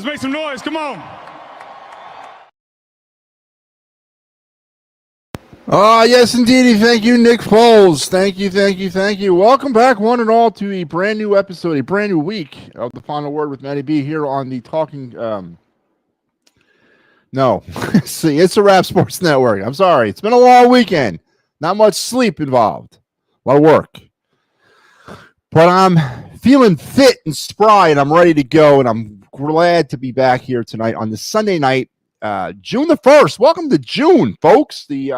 noise. Make some noise. Come on. Yes, indeedy. Thank you, Nick Foles. Thank you. Welcome back, one and all, to a brand new episode, a brand new week of The Final Word with MattyB here on the Talking... No. See, it's a Rap Sports Network. I'm sorry. It's been a long weekend. Not much sleep involved. A lot of work. But I'm feeling fit and spry, and I'm ready to go, and I'm glad to be back here tonight on the Sunday night, June the 1st. Welcome to June, folks. The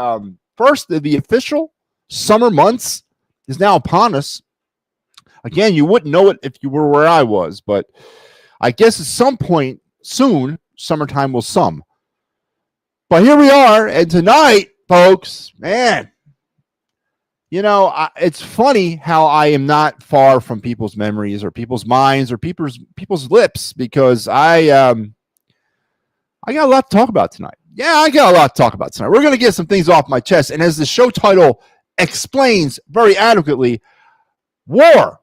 first of the official summer months is now upon us. Again, you wouldn't know it if you were where I was, but I guess at some point soon, summertime will come. But here we are, and tonight, folks, man, you know, it's funny how I am not far from people's memories or people's minds or people's lips, because I got a lot to talk about tonight. Yeah, I got a lot to talk about tonight. We're going to get some things off my chest. And as the show title explains very adequately, war.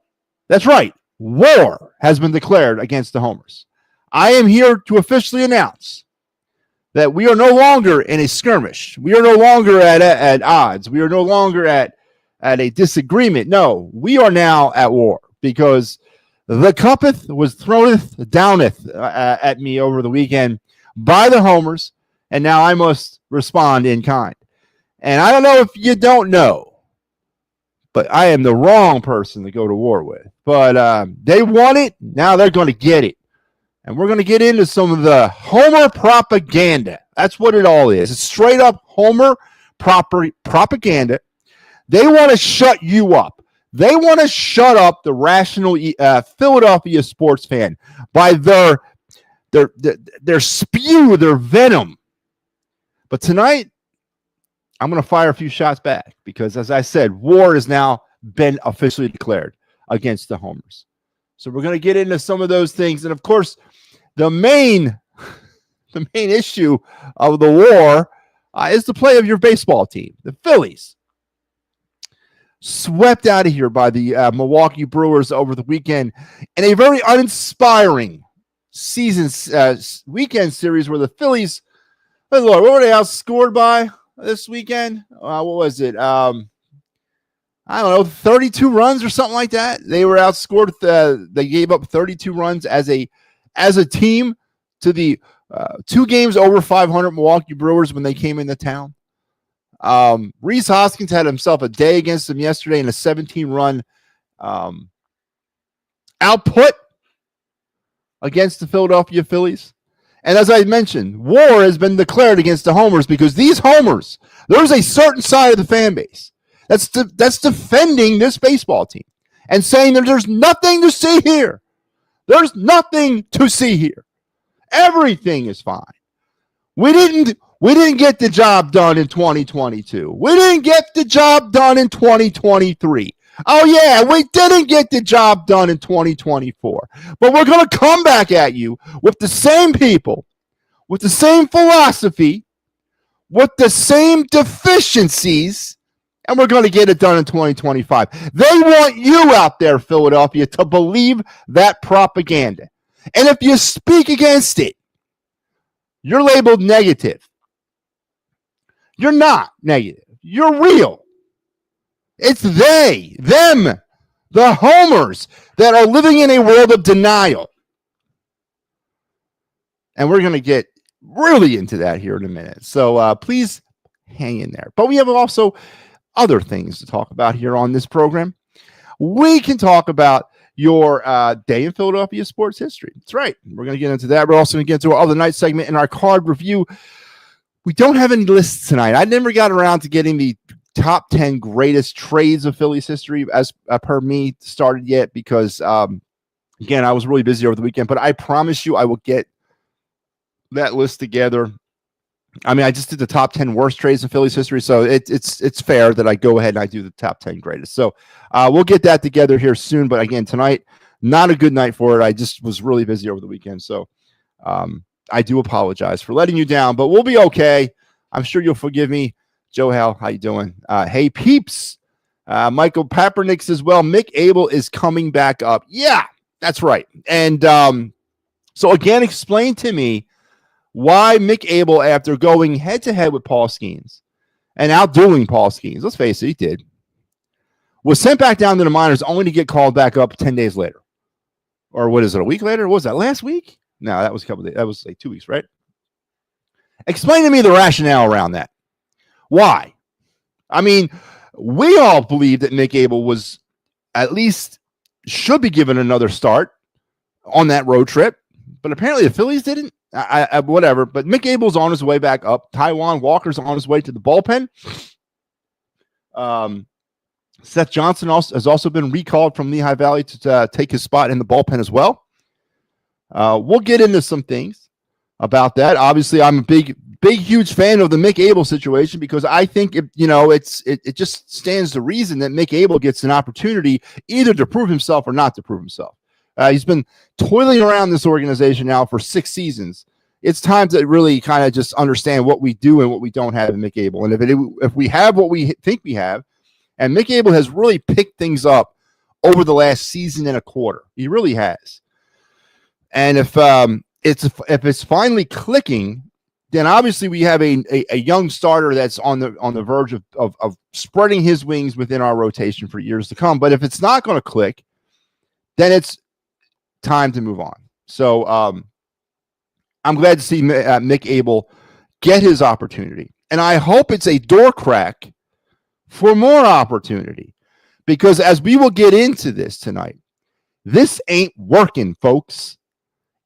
That's right. War has been declared against the Homers. I am here to officially announce that we are no longer in a skirmish. We are no longer at odds. We are no longer at a disagreement. No, we are now at war, because the cupeth was throwneth downeth at me over the weekend by the Homers, and now I must respond in kind. And I don't know if you don't know, but I am the wrong person to go to war with. But they want it, now they're going to get it. And we're going to get into some of the Homer propaganda. That's what it all is. It's straight up Homer propaganda. They want to shut you up. They want to shut up the rational Philadelphia sports fan by their spew, their venom. But tonight, I'm going to fire a few shots back, because, as I said, war has now been officially declared against the Homers. So we're going to get into some of those things. And, of course, the main issue of the war is the play of your baseball team, the Phillies. Swept out of here by the Milwaukee Brewers over the weekend in a very uninspiring weekend series where the Phillies, oh Lord, what were they outscored by this weekend? What was it? I don't know, 32 runs or something like that. They were outscored. They gave up 32 runs as a team to the 2 games over 500 Milwaukee Brewers when they came into town. Rhys Hoskins had himself a day against them yesterday in a 17-run output against the Philadelphia Phillies. And as I mentioned, war has been declared against the Homers, because these Homers, there's a certain side of the fan base that's defending this baseball team and saying that there's nothing to see here. There's nothing to see here. Everything is fine. We didn't get the job done in 2022. We didn't get the job done in 2023. Oh, yeah, we didn't get the job done in 2024. But we're going to come back at you with the same people, with the same philosophy, with the same deficiencies, and we're going to get it done in 2025. They want you out there, Philadelphia, to believe that propaganda. And if you speak against it, you're labeled negative. You're not negative. You're real. It's them, the Homers, that are living in a world of denial. And we're going to get really into that here in a minute. So please hang in there. But we have also other things to talk about here on this program. We can talk about your day in Philadelphia sports history. That's right. We're going to get into that. We're also going to get into our other night segment in our card review. We don't have any lists tonight. I never got around to getting the top 10 greatest trades of Phillies history as per me started yet, because, again, I was really busy over the weekend. But I promise you I will get that list together. I mean, I just did the top 10 worst trades in Phillies history, so it's fair that I go ahead and I do the top 10 greatest. So we'll get that together here soon. But again, tonight, not a good night for it. I just was really busy over the weekend. So I do apologize for letting you down, but we'll be okay. I'm sure you'll forgive me. Joe Hal, how you doing? Hey, peeps. Michael Papernick as well. Mick Abel is coming back up. Yeah, that's right. And So again, explain to me why Mick Abel, after going head-to-head with Paul Skeens and outdoing Paul Skeens, let's face it, he did, was sent back down to the minors only to get called back up 10 days later. Or what is it, a week later? What was that, last week? No, that was a couple of days. That was like 2 weeks, right? Explain to me the rationale around that. Why? I mean, we all believe that Mick Abel was at least should be given another start on that road trip, but apparently the Phillies didn't. Whatever. But Mick Abel's on his way back up. Taijuan Walker's on his way to the bullpen. Seth Johnson has also been recalled from Lehigh Valley to take his spot in the bullpen as well. We'll get into some things about that. Obviously, I'm a big, huge fan of the Mick Abel situation because I think it just stands to reason that Mick Abel gets an opportunity either to prove himself or not to prove himself. He's been toiling around this organization now for 6 seasons. It's time to really kind of just understand what we do and what we don't have in Mick Abel. And if we have what we think we have, and Mick Abel has really picked things up over the last season and a quarter. He really has. And if it's finally clicking, then obviously we have a young starter that's on the verge of spreading his wings within our rotation for years to come. But if it's not going to click, then it's time to move on. So I'm glad to see Mick Abel get his opportunity. And I hope it's a door crack for more opportunity. Because as we will get into this tonight, this ain't working, folks.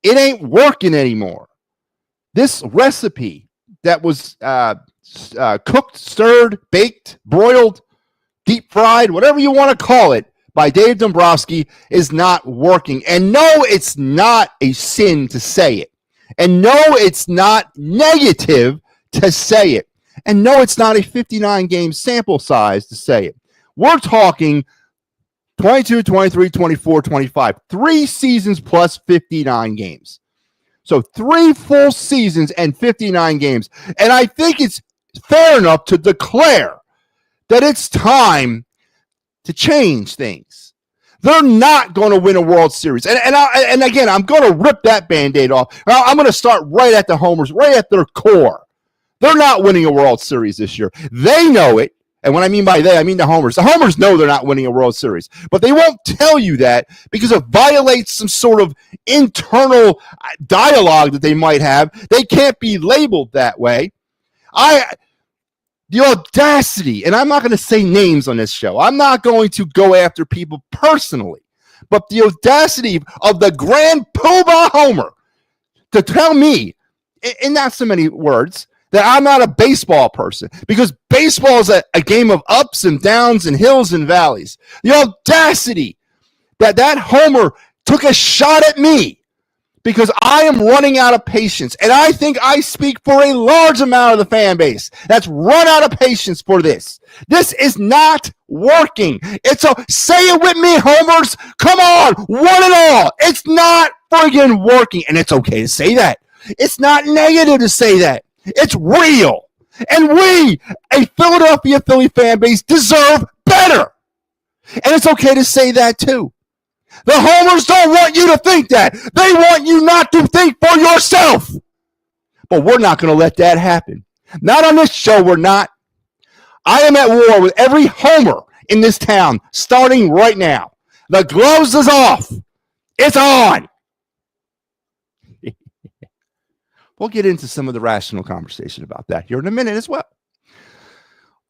It ain't working anymore. This recipe that was cooked, stirred, baked, broiled, deep fried, whatever you want to call it, by Dave Dombrowski is not working. And no, it's not a sin to say it. And no, it's not negative to say it. And no, it's not a 59-game sample size to say it. We're talking 22, 23, 24, 25. 3 seasons plus 59 games. So 3 full seasons and 59 games. And I think it's fair enough to declare that it's time to change things. They're not going to win a World Series. And again, I'm going to rip that Band-Aid off. I'm going to start right at the homers, right at their core. They're not winning a World Series this year. They know it. And when I mean by they, I mean the homers. The homers know they're not winning a World Series. But they won't tell you that because it violates some sort of internal dialogue that they might have. They can't be labeled that way. The audacity, and I'm not going to say names on this show. I'm not going to go after people personally. But the audacity of the grand poobah homer to tell me, in not so many words, that I'm not a baseball person, because baseball is a game of ups and downs and hills and valleys. The audacity that homer took a shot at me because I am running out of patience. And I think I speak for a large amount of the fan base that's run out of patience for this. This is not working. Say it with me, homers. Come on, one and all. It's not friggin' working. And it's okay to say that. It's not negative to say that. It's real. And we, a Philadelphia Philly fan base, deserve better. And it's okay to say that too. The homers don't want you to think that. They want you not to think for yourself. But we're not going to let that happen. Not on this show, we're not. I am at war with every homer in this town, starting right now. The gloves is off. It's on. We'll get into some of the rational conversation about that here in a minute as well.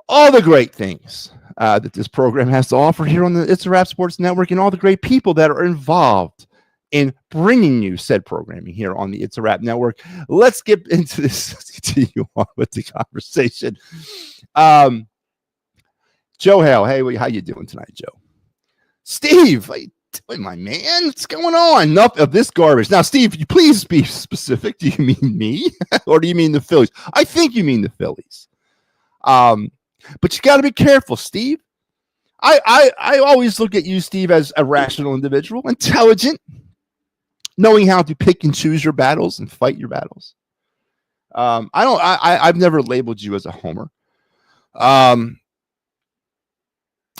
All the great things that this program has to offer here on the It's a Wrap Sports Network, and all the great people that are involved in bringing you said programming here on the It's a Wrap Network. Let's get into this. Let's continue on with the conversation. Joe Hale, hey, how you doing tonight, Joe? Steve, how you doing, my man? What's going on? Enough of this garbage. Now, Steve, please be specific. Do you mean me or do you mean the Phillies? I think you mean the Phillies. But you got to be careful, Steve. I always look at you, Steve, as a rational individual, intelligent, knowing how to pick and choose your battles and fight your battles. I've never labeled you as a homer.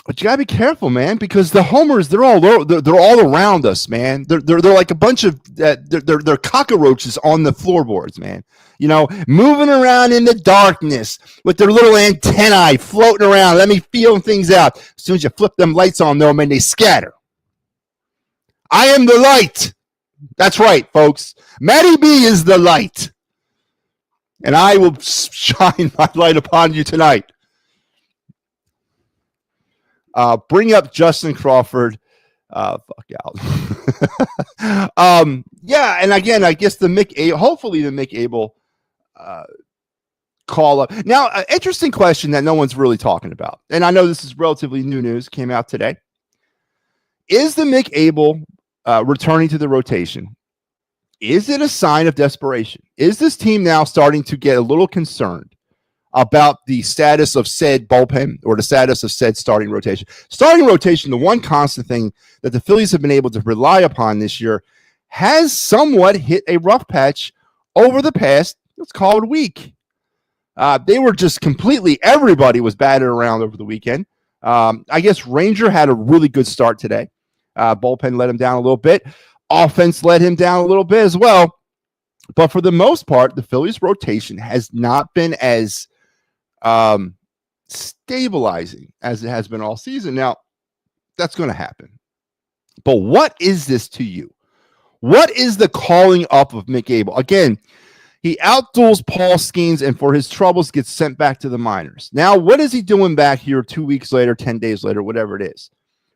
But you gotta be careful, man, because the homers they're all around us, man. They're like a bunch of they're cockroaches on the floorboards, man. You know, moving around in the darkness with their little antennae floating around. Let me feel things out. As soon as you flip them lights on, though, man, they scatter. I am the light. That's right, folks. MattyB is the light, and I will shine my light upon you tonight. Bring up Justin Crawford. Fuck out. Yeah, and again, I guess hopefully the Mick Abel call up. Now, an interesting question that no one's really talking about, and I know this is relatively new news, came out today. Is the Mick Abel returning to the rotation? Is it a sign of desperation? Is this team now starting to get a little concerned about the status of said bullpen or the status of said starting rotation? Starting rotation, the one constant thing that the Phillies have been able to rely upon this year, has somewhat hit a rough patch over the past, let's call it, week. They were just everybody was batted around over the weekend. I guess Ranger had a really good start today. Bullpen let him down a little bit. Offense let him down a little bit as well. But for the most part, the Phillies rotation has not been as stabilizing as it has been all season. Now, that's going to happen. But what is this to you? What is the calling up of Mick Abel? Again, he outduels Paul Skeens and for his troubles gets sent back to the minors. Now, what is he doing back here 2 weeks later, 10 days later, whatever it is?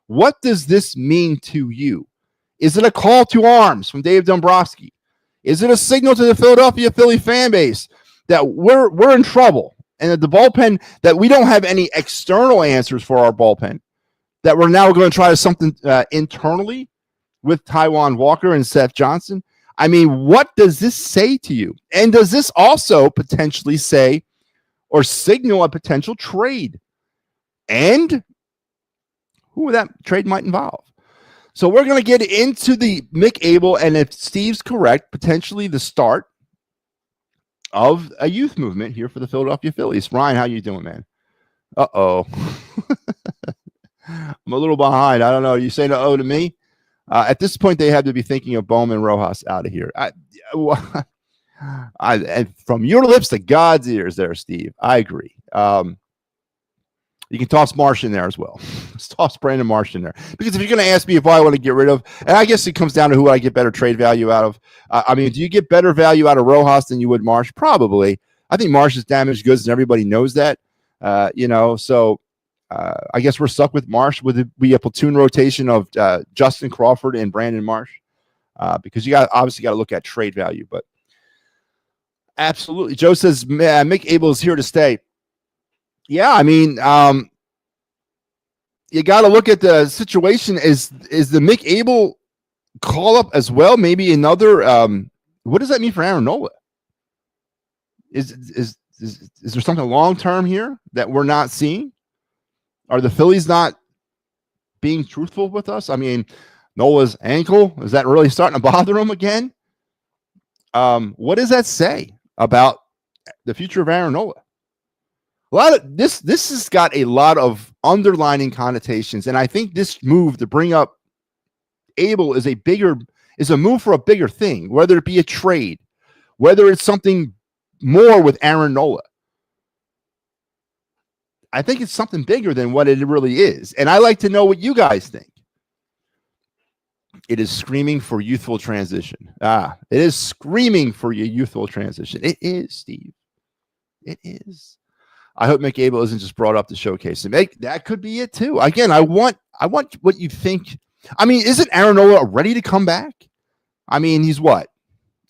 What does this mean to you? Is it a call to arms from Dave Dombrowski? Is it a signal to the Philadelphia Philly fan base that we're in trouble and that the bullpen, that we don't have any external answers for our bullpen, that we're now going to try something internally with Taijuan Walker and Seth Johnson? I mean, what does this say to you? And does this also potentially say or signal a potential trade? And who that trade might involve? So we're going to get into the Mick Abel, and if Steve's correct, potentially the start of a youth movement here for the Philadelphia Phillies. Ryan, how you doing, man? Uh-oh. I'm a little behind. I don't know. Are you saying uh-oh to me? At this point, they have to be thinking of Bowman Rojas out of here. And from your lips to God's ears there, Steve. I agree. You can toss Marsh in there as well. Let's toss Brandon Marsh in there. Because if you're going to ask me if I want to get rid of, and I guess it comes down to who I get better trade value out of. I mean, do you get better value out of Rojas than you would Marsh? Probably. I think Marsh is damaged goods, and everybody knows that. So I guess we're stuck with Marsh. Would it be a platoon rotation of Justin Crawford and Brandon Marsh? Because you obviously got to look at trade value. But absolutely. Joe says Mick Abel is here to stay. Yeah, I mean, you got to look at the situation. Is the Mick Abel call up as well? Maybe another. What does that mean for Aaron Nola? Is there something long term here that we're not seeing? Are the Phillies not being truthful with us? I mean, Nola's ankle, is that really starting to bother him again? What does that say about the future of Aaron Nola? A lot of this has got a lot of underlining connotations, and I think this move to bring up Abel is a move for a bigger thing, whether it be a trade, whether it's something more with Aaron Nola. I think it's something bigger than what it really is, and I like to know what you guys think. It is screaming for youthful transition. It is screaming for your youthful transition. It is, Steve. It is. I hope Mick Abel isn't just brought up to showcase him. That could be it too. Again, I want what you think. I mean, isn't Aaron Nola ready to come back? I mean, he's what?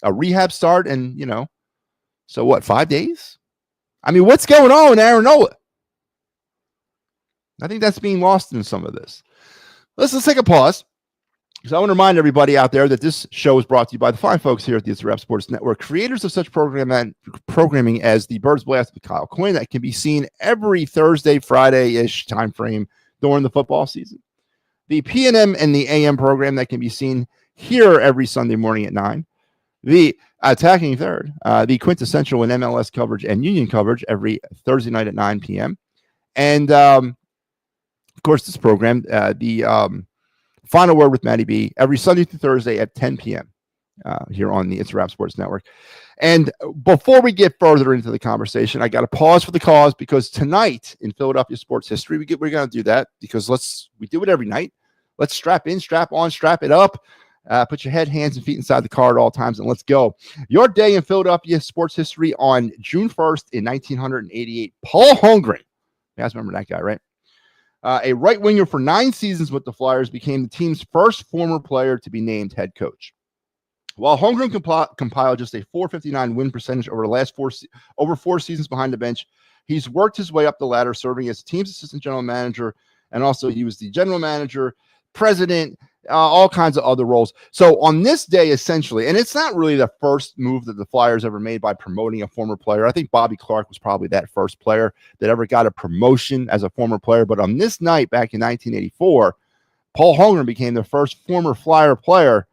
A rehab start and, so what, 5 days? I mean, what's going on with Aaron Nola? I think that's being lost in some of this. Let's take a pause. Because I want to remind everybody out there that this show is brought to you by the fine folks here at the It's a Wrap Sports Network, creators of such programming as the Birds Blast with Kyle Quinn that can be seen every Thursday, Friday-ish time frame during the football season. The PNM and the AM program that can be seen here every Sunday morning at 9. The Attacking Third, the quintessential in MLS coverage and union coverage every Thursday night at 9 p.m. And Of course, this program, the Final Word with MattyB, every Sunday through Thursday at 10 p.m. Here on the It's a Wrap Sports Network. And before we get further into the conversation, I got to pause for the cause, because tonight in Philadelphia sports history, we're going to do that because we do it every night. Let's strap in, strap on, strap it up. Put your head, hands, and feet inside the car at all times, and let's go. Your day in Philadelphia sports history on June 1st in 1988. Paul Holmgren. You guys remember that guy, right? A right winger for 9 seasons with the Flyers, became the team's first former player to be named head coach. While Holmgren compiled just a .459 win percentage over the last 4 seasons behind the bench, he's worked his way up the ladder, serving as the team's assistant general manager, and also he was the general manager, president, all kinds of other roles. So on this day, essentially, and it's not really the first move that the Flyers ever made by promoting a former player. I think Bobby Clark was probably that first player that ever got a promotion as a former player. But on this night back in 1984, Paul Holmgren became the first former Flyer player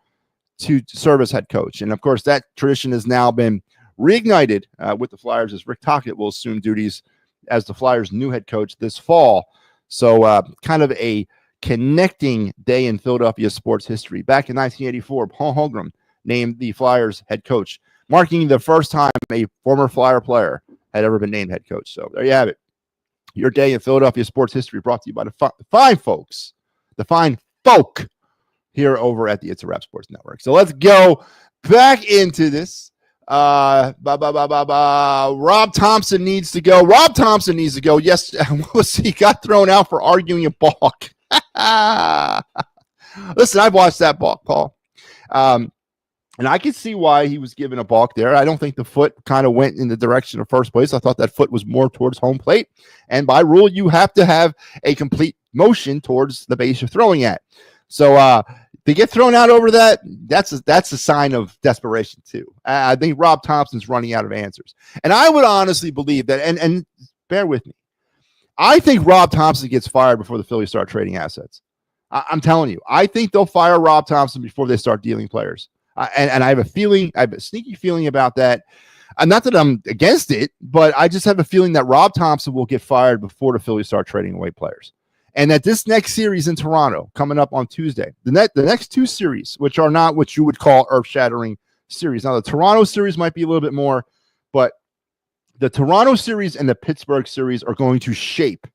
to serve as head coach. And of course, that tradition has now been reignited with the Flyers, as Rick Tocchet will assume duties as the Flyers' new head coach this fall. So kind of a connecting day in Philadelphia sports history. Back in 1984, Paul Holmgren named the Flyers head coach, marking the first time a former Flyer player had ever been named head coach. So there you have it. Your day in Philadelphia sports history, brought to you by the fine folks, the fine folk here over at the It's a Wrap Sports Network. So let's go back into this. Rob Thompson needs to go. Rob Thompson needs to go. Yes, he got thrown out for arguing a balk. Listen, I've watched that balk, Paul. And I can see why he was given a balk there. I don't think the foot kind of went in the direction of first place. I thought that foot was more towards home plate. And by rule, you have to have a complete motion towards the base you're throwing at. So to get thrown out over that, that's a sign of desperation too. I think Rob Thompson's running out of answers. And I would honestly believe that, and bear with me, I think Rob Thompson gets fired before the Phillies start trading assets. I'm telling you, I think they'll fire Rob Thompson before they start dealing players. And I have a sneaky feeling about that. Not that I'm against it, but I just have a feeling that Rob Thompson will get fired before the Phillies start trading away players. And that this next series in Toronto, coming up on Tuesday, the next 2 series, which are not what you would call earth-shattering series. Now, the Toronto series might be a little bit more, but the Toronto series and the Pittsburgh series are going to shape,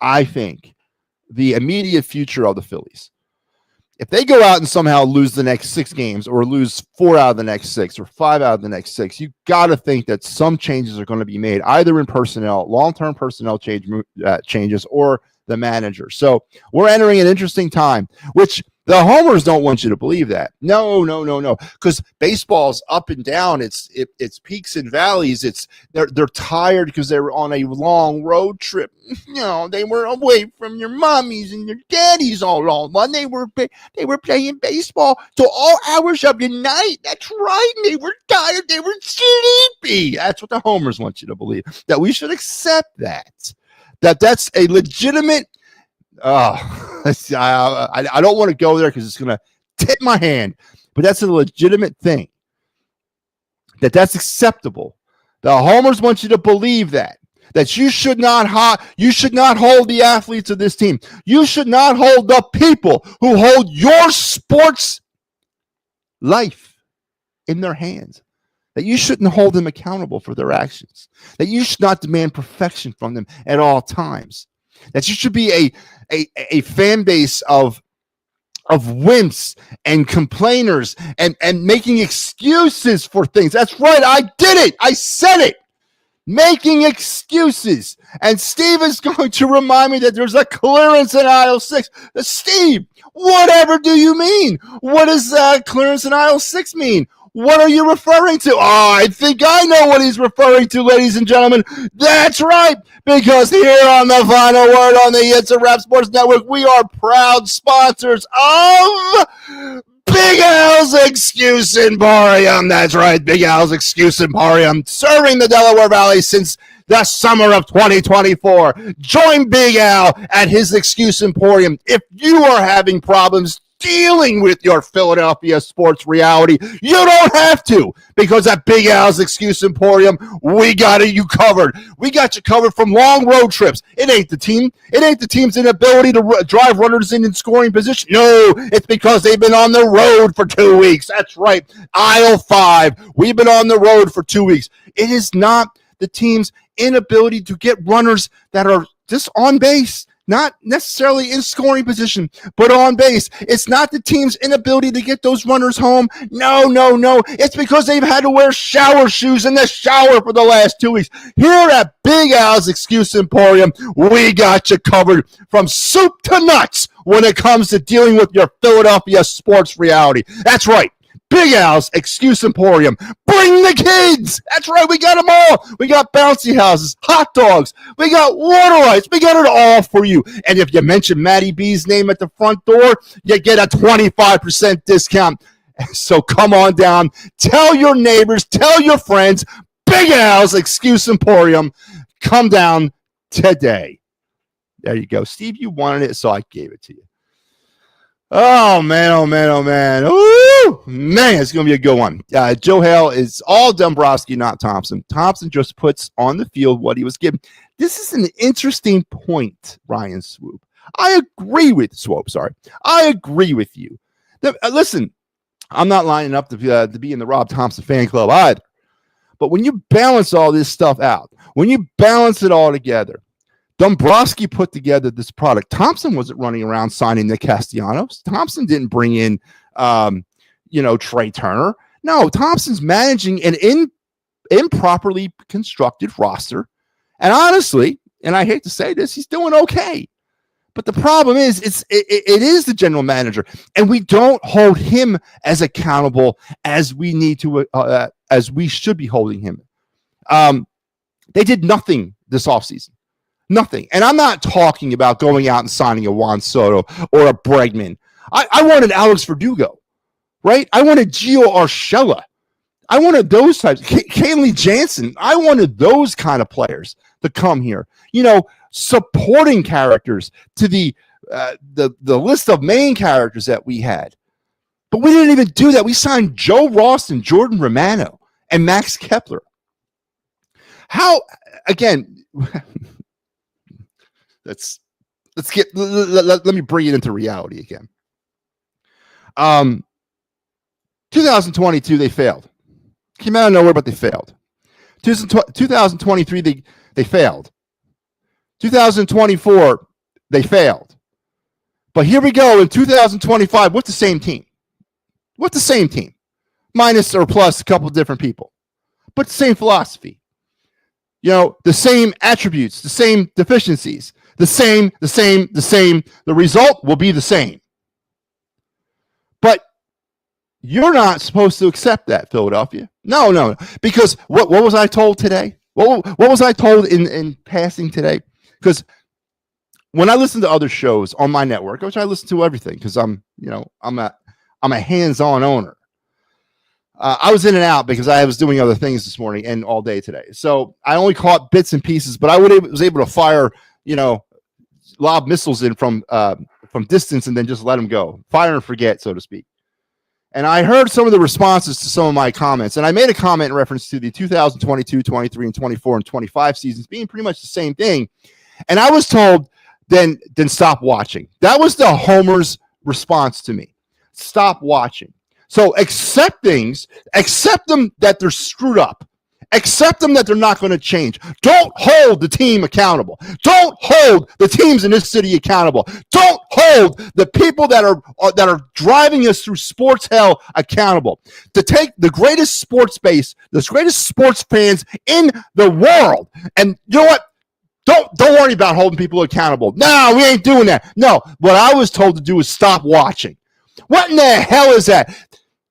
I think, the immediate future of the Phillies. If they go out and somehow lose the next 6 games, or lose 4 out of the next 6 or 5 out of the next 6, you got to think that some changes are going to be made, either in personnel, long-term personnel changes, or the manager. So we're entering an interesting time, which the homers don't want you to believe that. No. Because baseball's up and down. It's peaks and valleys. They're tired because they were on a long road trip. You know, they were away from your mommies and your daddies all along. They were playing baseball till all hours of the night. That's right. They were tired. They were sleepy. That's what the homers want you to believe. That we should accept that. That's a legitimate. I don't want to go there because it's going to tip my hand, but that's a legitimate thing. That's acceptable. The homers want you to believe that you should not hold the athletes of this team. You should not hold the people who hold your sports life in their hands. That you shouldn't hold them accountable for their actions. That you should not demand perfection from them at all times. That you should be a fan base of wimps and complainers and making excuses for things. That's right. I did it. I said it. Making excuses. And Steve is going to remind me that there's a clearance in aisle 6. Steve, whatever do you mean? What does clearance in aisle 6 mean? What are you referring to? Oh, I think I know what he's referring to, ladies and gentlemen. That's right, because here on the Final Word on the It's a Wrap Sports Network, we are proud sponsors of Big Al's Excuse Emporium. That's right, Big Al's Excuse Emporium, serving the Delaware Valley since the summer of 2024. Join Big Al at his Excuse Emporium if you are having problems dealing with your Philadelphia sports reality, you don't have to, because at Big Al's Excuse Emporium, we got you covered. We got you covered from long road trips. It ain't the team. It ain't the team's inability to drive runners in scoring position. No, it's because they've been on the road for 2 weeks. That's right. Aisle 5. We've been on the road for 2 weeks. It is not the team's inability to get runners that are just on base, not necessarily in scoring position, but on base. It's not the team's inability to get those runners home. No. It's because they've had to wear shower shoes in the shower for the last 2 weeks. Here at Big Al's Excuse Emporium, we got you covered from soup to nuts when it comes to dealing with your Philadelphia sports reality. That's right. Big Al's Excuse Emporium. Bring the kids. That's right. We got them all. We got bouncy houses, hot dogs. We got water rights. We got it all for you. And if you mention MattyB's name at the front door, you get a 25% discount. So come on down. Tell your neighbors. Tell your friends. Big Al's Excuse Emporium. Come down today. There you go. Steve, you wanted it, so I gave it to you. Oh, man. Ooh, man, it's going to be a good one. Joe Hale is all Dombrowski, not Thompson. Thompson just puts on the field what he was given. This is an interesting point, Ryan Swoop. I agree with you. Listen, I'm not lining up to be in the Rob Thompson fan club either. But when you balance all this stuff out, when you balance it all together, Dombrowski put together this product. Thompson wasn't running around signing the Castellanos. Thompson didn't bring in, Trey Turner. No, Thompson's managing an improperly constructed roster. And honestly, and I hate to say this, he's doing okay. But the problem is, it is the general manager, and we don't hold him as accountable as we need to, as we should be holding him. They did nothing this offseason. Nothing. And I'm not talking about going out and signing a Juan Soto or a Bregman. I wanted Alex Verdugo, right? I wanted Gio Urshela. I wanted those types. Kaylee Jansen. I wanted those kind of players to come here. Supporting characters to the list of main characters that we had. But we didn't even do that. We signed Joe Ross and Jordan Romano and Max Kepler. How, again... Let me bring it into reality again. 2022, they failed. Came out of nowhere, but they failed. 2023, they failed. 2024, they failed. But here we go in 2025 with the same team. Minus or plus a couple of different people. But the same philosophy. The same attributes, the same deficiencies. The same. The result will be the same. But you're not supposed to accept that, Philadelphia. No. Because what was I told today? What was I told in passing today? Because when I listen to other shows on my network, which I listen to everything because I'm a hands-on owner. I was in and out because I was doing other things this morning and all day today. So I only caught bits and pieces, but I was able to fire, lob missiles in from distance and then just let them go. Fire and forget, so to speak. And I heard some of the responses to some of my comments. And I made a comment in reference to the 2022, 23, and 24, and 25 seasons being pretty much the same thing. And I was told, then stop watching. That was the Homer's response to me. Stop watching. So accept things, accept them that they're screwed up. Accept them that they're not going to change. Don't hold the team accountable. Don't hold the teams in this city accountable. Don't hold the people that are driving us through sports hell accountable. To take the greatest sports base, the greatest sports fans in the world, and you know what? Don't worry about holding people accountable. No, we ain't doing that. No, what I was told to do is stop watching. What in the hell is that?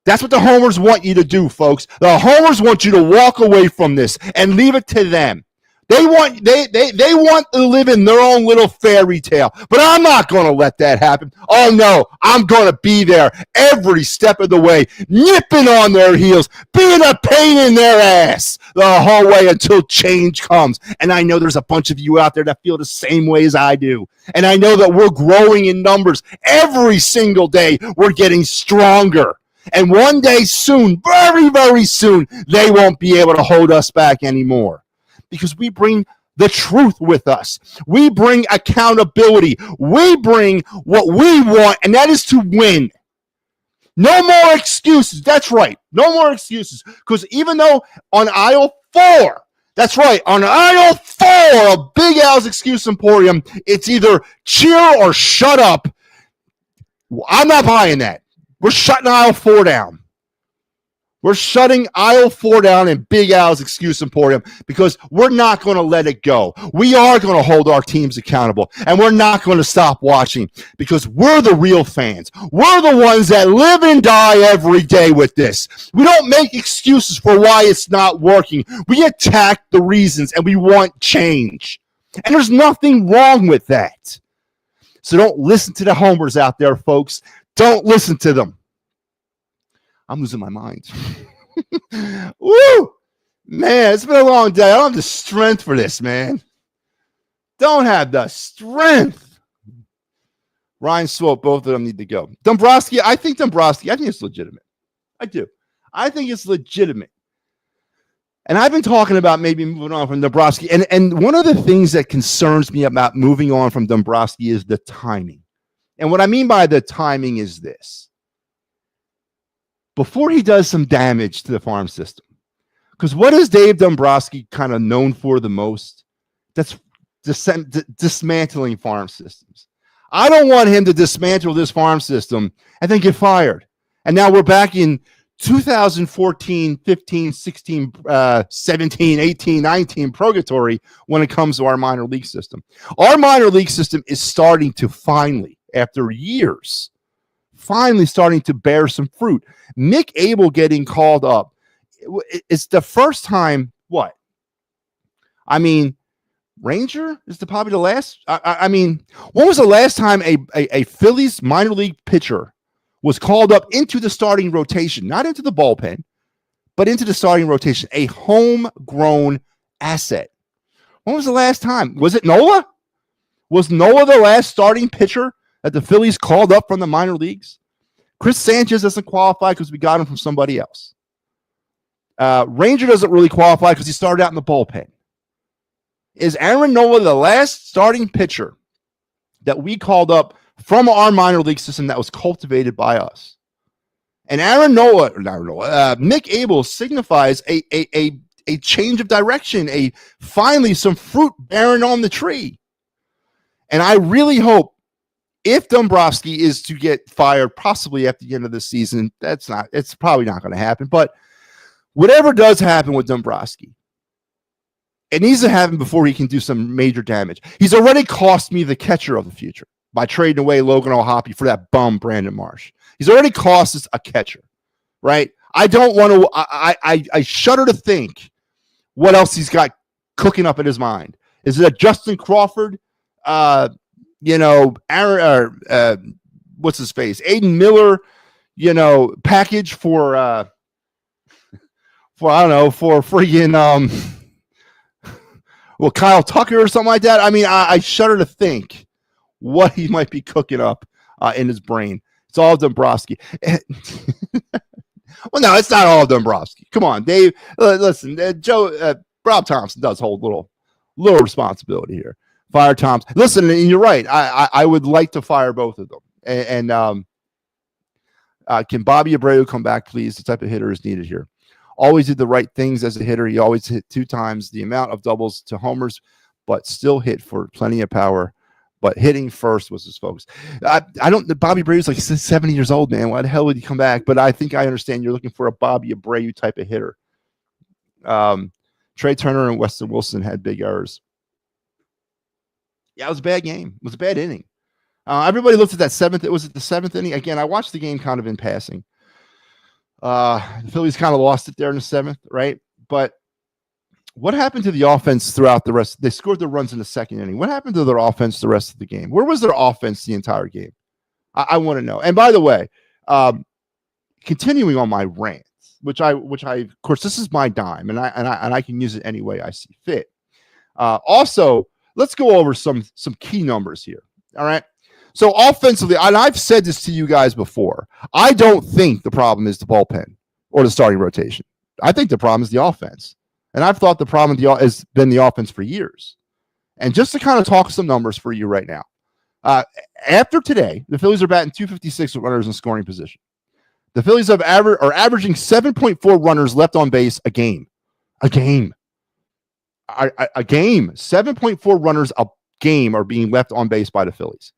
That's what the Homers want you to do, folks. The Homers want you to walk away from this and leave it to them. They want to live in their own little fairy tale. But I'm not going to let that happen. Oh, no. I'm going to be there every step of the way, nipping on their heels, being a pain in their ass the whole way until change comes. And I know there's a bunch of you out there that feel the same way as I do. And I know that we're growing in numbers every single day. We're getting stronger. And one day soon, very, very soon, they won't be able to hold us back anymore. Because we bring the truth with us. We bring accountability. We bring what we want, and that is to win. No more excuses. That's right. No more excuses. Because even though on aisle 4, that's right, on aisle 4 of Big Al's Excuse Emporium, it's either cheer or shut up. I'm not buying that. We're shutting aisle 4 down. We're shutting aisle 4 down in Big Al's Excuse Emporium because we're not going to let it go. We are going to hold our teams accountable, and we're not going to stop watching because we're the real fans. We're the ones that live and die every day with this. We don't make excuses for why it's not working. We attack the reasons, and we want change. And there's nothing wrong with that. So don't listen to the homers out there, folks. Don't listen to them. I'm losing my mind. Woo! Man, it's been a long day. I don't have the strength for this, man. Don't have the strength. Ryan Swope, both of them need to go. Dombrowski, I think it's legitimate. I do. I think it's legitimate. And I've been talking about maybe moving on from Dombrowski. And one of the things that concerns me about moving on from Dombrowski is the timing. And what I mean by the timing is this. Before he does some damage to the farm system. Because what is Dave Dombrowski kind of known for the most? That's dismantling farm systems. I don't want him to dismantle this farm system and then get fired. And now we're back in 2014, 15, 16, 17, 18, 19 purgatory when it comes to our minor league system. Our minor league system is starting to finally, after years, starting to bear some fruit. Mick Abel getting called up. It's the first time, what? I mean, Ranger is probably the last. I mean, when was the last time a Phillies minor league pitcher was called up into the starting rotation, not into the bullpen, but into the starting rotation, a homegrown asset? When was the last time? Was it Nola? Was Nola the last starting pitcher that the Phillies called up from the minor leagues? Chris Sanchez doesn't qualify because we got him from somebody else. Ranger doesn't really qualify because he started out in the bullpen. Is Aaron Nola the last starting pitcher that we called up from our minor league system that was cultivated by us? And Mick Abel signifies a change of direction, finally some fruit bearing on the tree. And I really hope, if Dombrowski is to get fired, possibly at the end of the season, it's probably not going to happen. But whatever does happen with Dombrowski, it needs to happen before he can do some major damage. He's already cost me the catcher of the future by trading away Logan O'Hoppe for that bum Brandon Marsh. He's already cost us a catcher, right? I don't want to. I shudder to think what else he's got cooking up in his mind. Is it a Justin Crawford? Aaron, what's his face? Aiden Miller, package for I don't know, for friggin' Kyle Tucker or something like that. I mean, I shudder to think what he might be cooking up in his brain. It's all Dombrowski. Well, no, it's not all Dombrowski. Come on, Dave. Listen, Rob Thompson does hold little responsibility here. Fire Thompson. Listen, and you're right. I would like to fire both of them. And can Bobby Abreu come back, please? The type of hitter is needed here. Always did the right things as a hitter. He always hit 2 times the amount of doubles to homers, but still hit for plenty of power. But hitting first was his focus. Bobby Abreu is like 70 years old, man. Why the hell would he come back? But I think I understand you're looking for a Bobby Abreu type of hitter. Trey Turner and Weston Wilson had big errors. Yeah, it was a bad game. It was a bad inning. Everybody looked at that seventh. Was it the 7th inning? Again, I watched the game kind of in passing. The Phillies kind of lost it there in the 7th, right? But What happened to the offense throughout the rest? They scored their runs in the second inning. What happened to their offense the rest of the game? Where was their offense the entire game? I want to know. And by the way, continuing on my rant, which I, of course, this is my dime, and I can use it any way I see fit. Also, let's go over some key numbers here. All right. So offensively, and I've said this to you guys before, I don't think the problem is the bullpen or the starting rotation. I think the problem is the offense. And I've thought the problem has been the offense for years. And just to kind of talk some numbers for you right now. After today, the Phillies are batting .256 with runners in scoring position. The Phillies are averaging 7.4 runners left on base a game. A game. 7.4 runners a game are being left on base by the Phillies.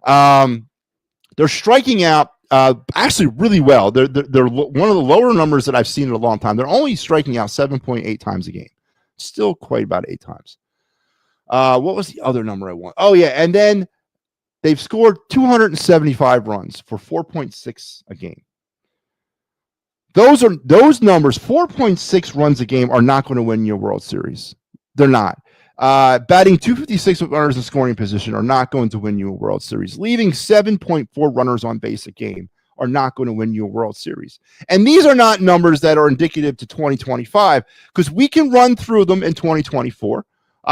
They're striking out actually really well. They're one of the lower numbers that I've seen in a long time. They're only striking out 7.8 times a game. Still quite about 8 times. What was the other number I want? Oh, yeah. And then they've scored 275 runs for 4.6 a game. Those numbers, 4.6 runs a game, are not going to win you a World Series. They're not. Batting .256 with runners in scoring position are not going to win you a World Series. Leaving 7.4 runners on base a game are not going to win you a World Series. And these are not numbers that are indicative to 2025, because we can run through them in 2024.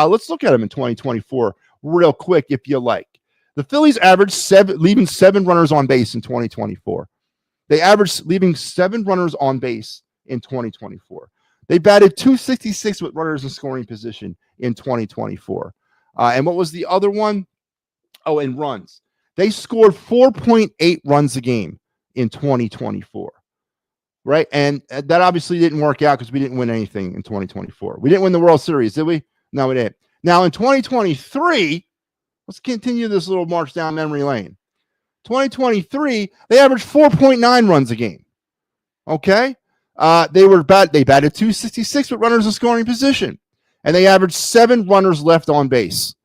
Let's look at them in 2024 real quick, if you like. The Phillies averaged leaving 7 runners on base in 2024. They averaged leaving 7 runners on base in 2024. They batted .266 with runners in scoring position in 2024. And what was the other one? Oh, and runs. They scored 4.8 runs a game in 2024. Right? And that obviously didn't work out because we didn't win anything in 2024. We didn't win the World Series, did we? No, we didn't. Now in 2023, let's continue this little march down memory lane. 2023, they averaged 4.9 runs a game. Okay? They batted .266 with runners in scoring position, and they averaged 7 runners left on base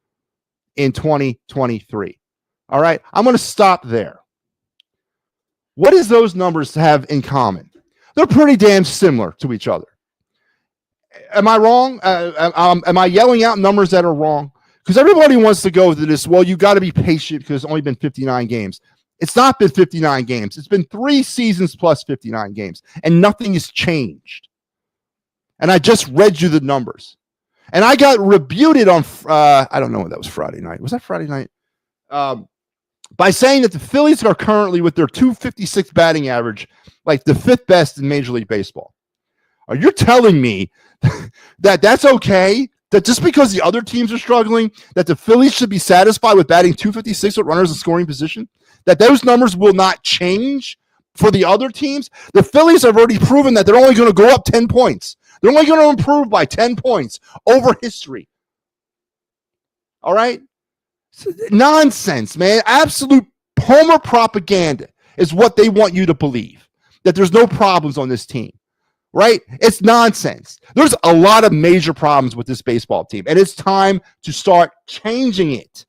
in 2023. All right? I'm going to stop there. What does those numbers have in common? They're pretty damn similar to each other. Am I wrong? Am I yelling out numbers that are wrong? Because everybody wants to go to this, well, you got to be patient because it's only been 59 games. It's not been 59 games. It's been 3 seasons plus 59 games, and nothing has changed. And I just read you the numbers. And I got rebutted on, I don't know what that was, Friday night. Was that Friday night? By saying that the Phillies are currently, with their .256 batting average, like the 5th best in Major League Baseball. Are you telling me that that's okay? That just because the other teams are struggling, that the Phillies should be satisfied with batting .256 with runners in scoring position? That those numbers will not change for the other teams? The Phillies have already proven that they're only going to go up 10 points. They're only going to improve by 10 points over history. All right? Nonsense, man. Absolute Homer propaganda is what they want you to believe. That there's no problems on this team. Right? It's nonsense. There's a lot of major problems with this baseball team, and it's time to start changing it.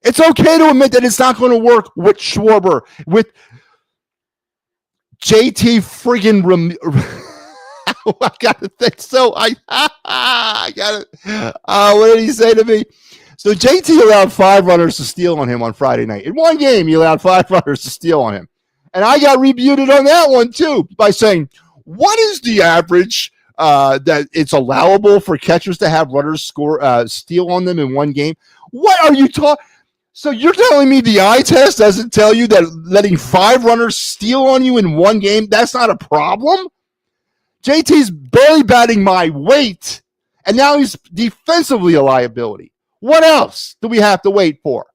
It's okay to admit that it's not going to work with Schwarber, with JT friggin' I got to think so. I got it. What did he say to me? So JT allowed 5 runners to steal on him on Friday night. In one game, he allowed 5 runners to steal on him. And I got rebutted on that one, too, by saying, what is the average that it's allowable for catchers to have runners steal on them in one game? What are you talking? So you're telling me the eye test doesn't tell you that letting 5 runners steal on you in one game, that's not a problem? JT's barely batting my weight, and now he's defensively a liability. What else do we have to wait for?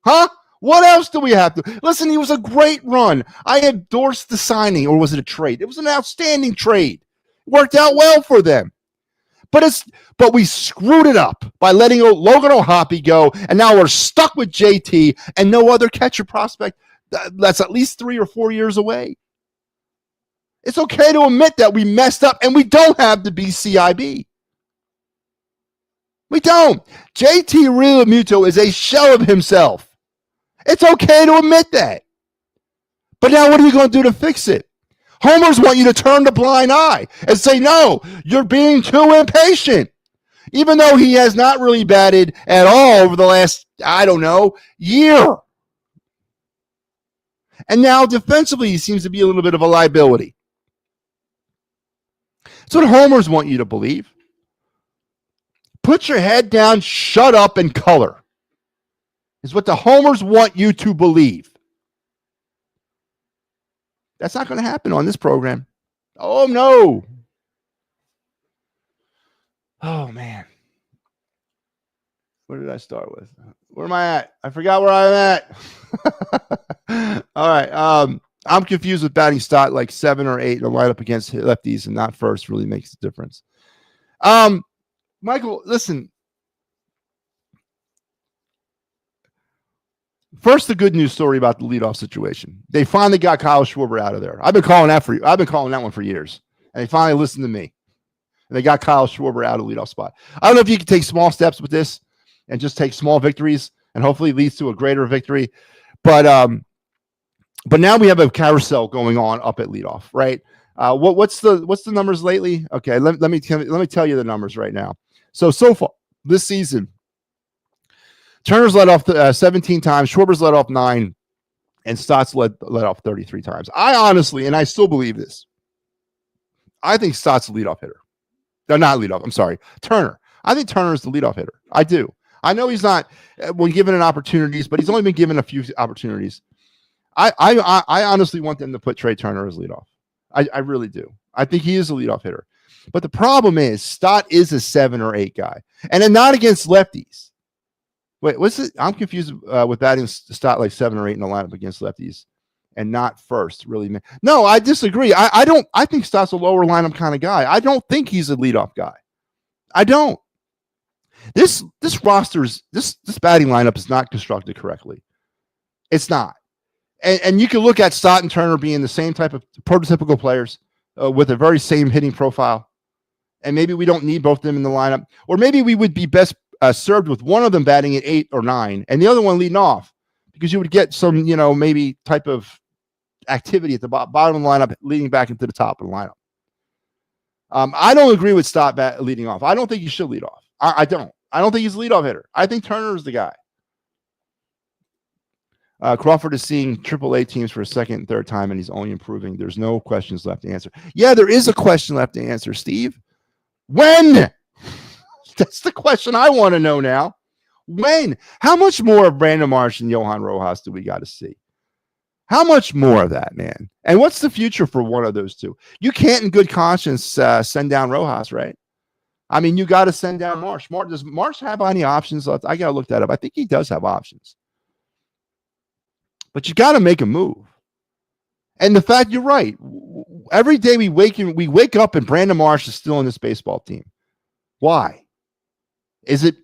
Huh? What else do we have to? Listen, he was a great run. I endorsed the signing, or was it a trade? It was an outstanding trade. It worked out well for them. But we screwed it up by letting Logan O'Hoppe go, and now we're stuck with JT and no other catcher prospect that's at least 3 or 4 years away. It's okay to admit that we messed up, and we don't have the BCIB. We don't. JT Realmuto is a shell of himself. It's okay to admit that. But now what are you going to do to fix it? Homers want you to turn the blind eye and say, no, you're being too impatient. Even though he has not really batted at all over the last, year. And now defensively, he seems to be a little bit of a liability. That's what homers want you to believe. Put your head down, shut up, and color. Is what the homers want you to believe. That's not going to happen on this program. Oh, no. Oh, man. Where did I start with? Where am I at? I forgot where I'm at. All right. I'm confused with batting Stott like 7 or 8 in a lineup against lefties and not first really makes a difference. Michael, listen. First, the good news story about the leadoff situation. They finally got Kyle Schwarber out of there. I've been calling that one for years. And they finally listened to me. And they got Kyle Schwarber out of the leadoff spot. I don't know if you can take small steps with this and just take small victories and hopefully it leads to a greater victory. But now we have a carousel going on up at leadoff, right? What's the numbers lately? Okay, let me tell you the numbers right now. So far this season, Turner's led off 17 times, Schwarber's led off 9, and Stott's led off 33 times. I honestly, and I still believe this, I think Stott's the leadoff hitter. No, not leadoff. I'm sorry, Turner. I think Turner is the leadoff hitter. I do. I know he's not when given opportunities, but he's only been given a few opportunities. I honestly want them to put Trey Turner as leadoff. I really do. I think he is a leadoff hitter. But the problem is Stott is a 7 or 8 guy, and then not against lefties. Wait, what's it? I'm confused with batting Stott like 7 or 8 in the lineup against lefties, and not first. Really, no, I disagree. I don't. I think Stott's a lower lineup kind of guy. I don't think he's a leadoff guy. I don't. This roster's this batting lineup is not constructed correctly. It's not. And you can look at Stott and Turner being the same type of prototypical players with a very same hitting profile. And maybe we don't need both of them in the lineup. Or maybe we would be best served with one of them batting at 8 or 9 and the other one leading off because you would get some, maybe type of activity at the bottom of the lineup leading back into the top of the lineup. I don't agree with Stott leading off. I don't think he should lead off. I don't. I don't think he's a leadoff hitter. I think Turner is the guy. Crawford is seeing AAA teams for a second and third time, and he's only improving. There's no questions left to answer. Yeah, there is a question left to answer, Steve. When? That's the question I want to know now. When? How much more of Brandon Marsh and Johan Rojas do we got to see? How much more of that, man? And what's the future for one of those two? You can't in good conscience send down Rojas, right? I mean, you got to send down Marsh. Does Marsh have any options left? I got to look that up. I think he does have options. But you got to make a move. And the fact you're right. Every day we wake up and Brandon Marsh is still on this baseball team. Why? Is it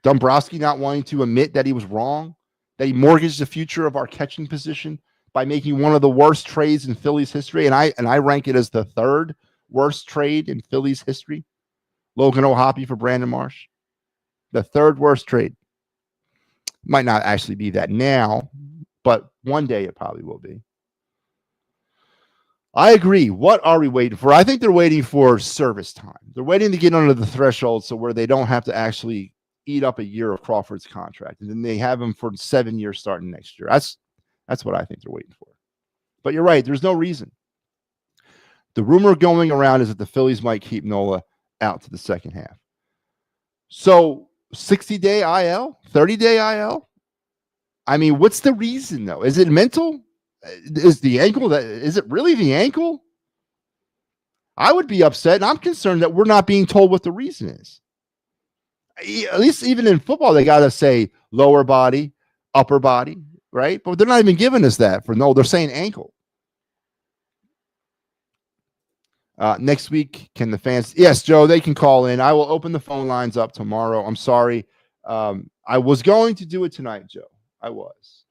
Dombrowski not wanting to admit that he was wrong? That he mortgaged the future of our catching position by making one of the worst trades in Phillies history? And I rank it as the 3rd worst trade in Phillies history. Logan O'Hoppe for Brandon Marsh. The 3rd worst trade. Might not actually be that now, but one day it probably will be. I agree. What are we waiting for? I think they're waiting for service time. They're waiting to get under the threshold so where they don't have to actually eat up a year of Crawford's contract. And then they have him for 7 years starting next year. That's what I think they're waiting for. But you're right. There's no reason. The rumor going around is that the Phillies might keep Nola out to the second half. So 60-day IL, 30-day IL. I mean, what's the reason though? Is it mental? Is the ankle is it really the ankle? I would be upset, and I'm concerned that we're not being told what the reason is. At least even in football, they got to say lower body, upper body, right? But they're not even giving us that they're saying ankle. Next week, can the fans? Yes, Joe, they can call in. I will open the phone lines up tomorrow. I'm sorry. I was going to do it tonight, Joe. I was.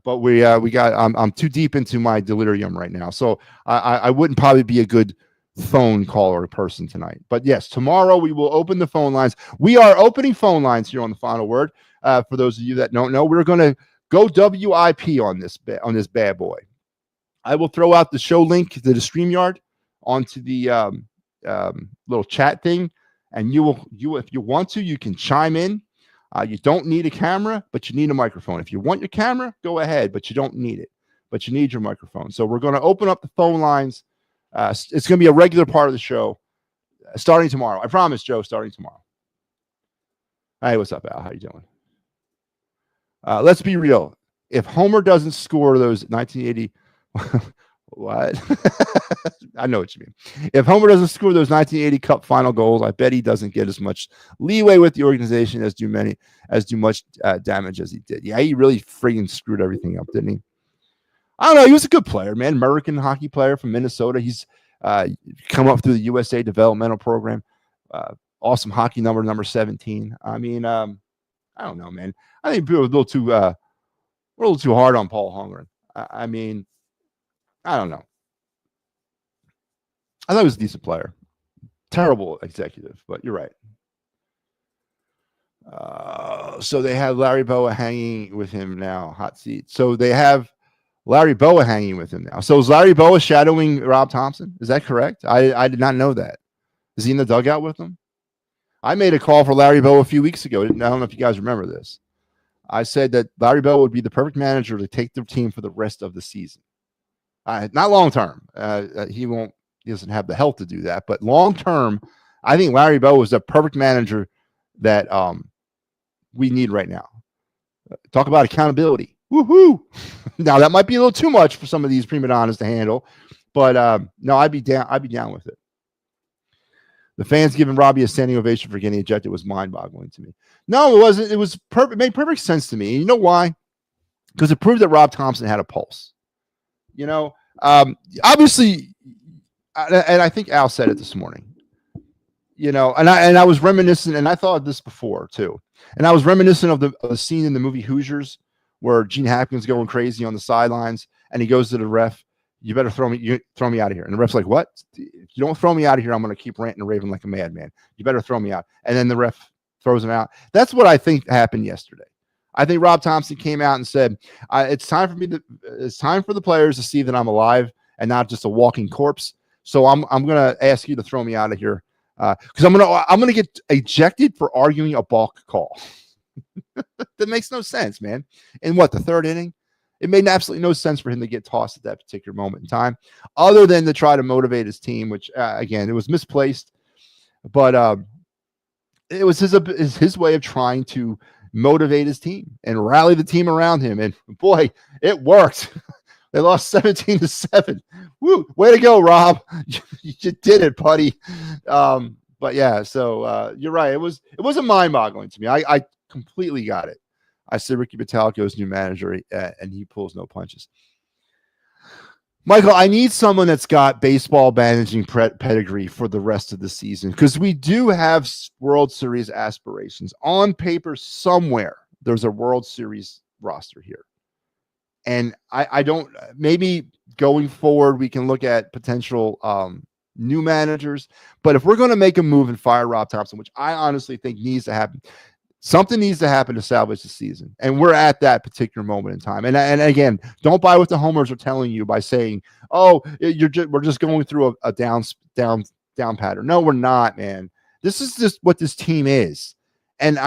But we got, I'm too deep into my delirium right now. So I wouldn't probably be a good phone caller person tonight. But yes, tomorrow we will open the phone lines. We are opening phone lines here on the Final Word. For those of you that don't know, we're going to go WIP on this bad boy. I will throw out the show link to the StreamYard onto the little chat thing, and you if you want to, you can chime in. You don't need a camera, but you need a microphone. If you want your camera, go ahead, but you don't need it. But you need your microphone. So we're going to open up the phone lines. It's going to be a regular part of the show starting tomorrow. I promise, Joe, starting tomorrow. Hey, what's up, Al? How you doing? Let's be real. If Homer doesn't score those 1980, what? I know what you mean. If Homer doesn't score those 1980 Cup final goals, I bet he doesn't get as much leeway with the organization as do much damage as he did. Yeah, he really friggin' screwed everything up, didn't he? I don't know. He was a good player, man. American hockey player from Minnesota. He's come up through the USA developmental program. Awesome hockey number 17. I mean, I don't know, man. I think people are a little too hard on Paul Holmgren. I mean, I don't know. I thought he was a decent player. Terrible executive, but you're right. So they have Larry Boa hanging with him now. Hot seat. So they have Larry Boa hanging with him now. So is Larry Boa shadowing Rob Thompson? Is that correct? I did not know that. Is he in the dugout with them? I made a call for Larry Boa a few weeks ago. I don't know if you guys remember this. I said that Larry Boa would be the perfect manager to take the team for the rest of the season. Not long term. He doesn't have the health to do that. But long term, I think Larry Boa is the perfect manager that we need right now. Talk about accountability. Woohoo! Now that might be a little too much for some of these prima donnas to handle, but no, I'd be down with it. The fans giving Robbie a standing ovation for getting ejected was mind-boggling to me. No, it wasn't. It was perfect. It made perfect sense to me. And you know why? Because it proved that Rob Thompson had a pulse. You know, obviously, and I think Al said it this morning. You know, and I was reminiscent, and I thought of this before too. And I was reminiscent of the scene in the movie Hoosiers where Gene Hackman's going crazy on the sidelines, and he goes to the ref. You better throw me out of here. And the ref's like, what? If you don't throw me out of here, I'm going to keep ranting and raving like a madman. You better throw me out. And then the ref throws him out. That's what I think happened yesterday. I think Rob Thompson came out and said, it's time for the players to see that I'm alive and not just a walking corpse. So I'm going to ask you to throw me out of here. Because I'm going to get ejected for arguing a balk call. That makes no sense, man. In what, the third inning? It made absolutely no sense for him to get tossed at that particular moment in time, other than to try to motivate his team, which, again, it was misplaced. But it was his way of trying to motivate his team and rally the team around him. And, boy, it worked. They lost 17-7. Woo! Way to go, Rob. You did it, buddy. But, yeah, so you're right. It wasn't mind-boggling to me. I completely got it. I said Ricky Bottalico's new manager, and he pulls no punches. Michael, I need someone that's got baseball managing pedigree for the rest of the season, because we do have World Series aspirations. On paper, somewhere, there's a World Series roster here. And I don't, maybe going forward, we can look at potential new managers. But if we're going to make a move and fire Rob Thompson, which I honestly think needs to happen, something needs to happen to salvage the season. And we're at that particular moment in time. And again, don't buy what the homers are telling you by saying, oh, we're just going through a down pattern. No, we're not, man. This is just what this team is. And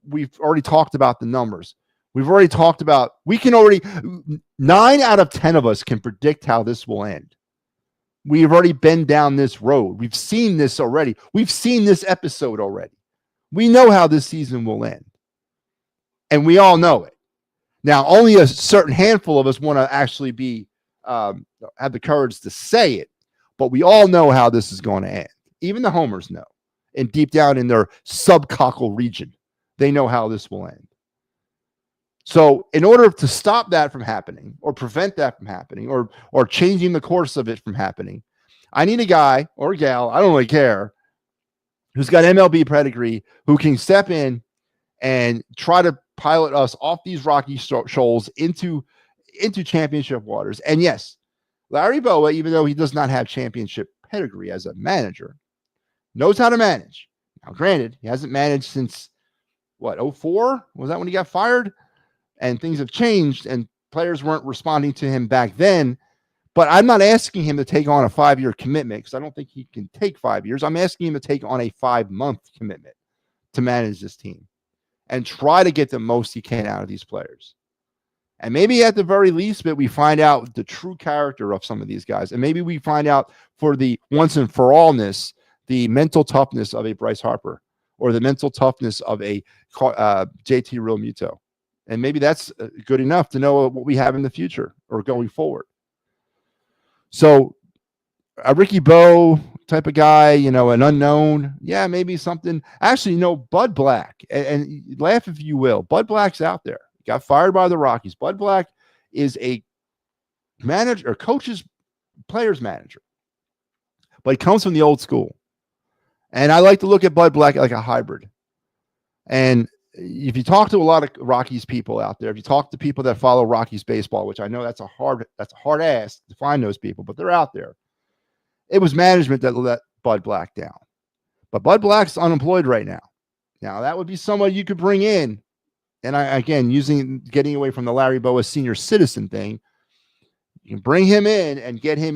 we've already talked about the numbers. We've already talked about, 9 out of 10 of us can predict how this will end. We've already been down this road. We've seen this already. We've seen this episode already. We know how this season will end. And we all know it. Now, only a certain handful of us want to actually have the courage to say it. But we all know how this is going to end. Even the homers know. And deep down in their subcockle region, they know how this will end. So in order to stop that from happening, or prevent that from happening, or changing the course of it from happening, I need a guy or a gal, I don't really care, who's got MLB pedigree, who can step in and try to pilot us off these rocky shoals into championship waters. And yes, Larry Boa, even though he does not have championship pedigree as a manager, knows how to manage. Now, granted, he hasn't managed since, 2004? Was that when he got fired? And things have changed, and players weren't responding to him back then. But I'm not asking him to take on a 5-year commitment because I don't think he can take 5 years. I'm asking him to take on a 5-month commitment to manage this team and try to get the most he can out of these players. And maybe at the very least, but we find out the true character of some of these guys. And maybe we find out for the once and for allness, the mental toughness of a Bryce Harper or the mental toughness of a JT Realmuto. And maybe that's good enough to know what we have in the future or going forward. So a Ricky Bo type of guy, an unknown. Yeah, maybe something. Actually, Bud Black, and laugh if you will. Bud Black's out there. Got fired by the Rockies. Bud Black is a manager or coach's players manager, but he comes from the old school. And I like to look at Bud Black like a hybrid. And if you talk to a lot of Rockies people out there, if you talk to people that follow Rockies baseball, which I know that's a hard ask to find those people, but they're out there. It was management that let Bud Black down. But Bud Black's unemployed right now. Now, that would be someone you could bring in. And getting away from the Larry Bowa senior citizen thing, you can bring him in and get him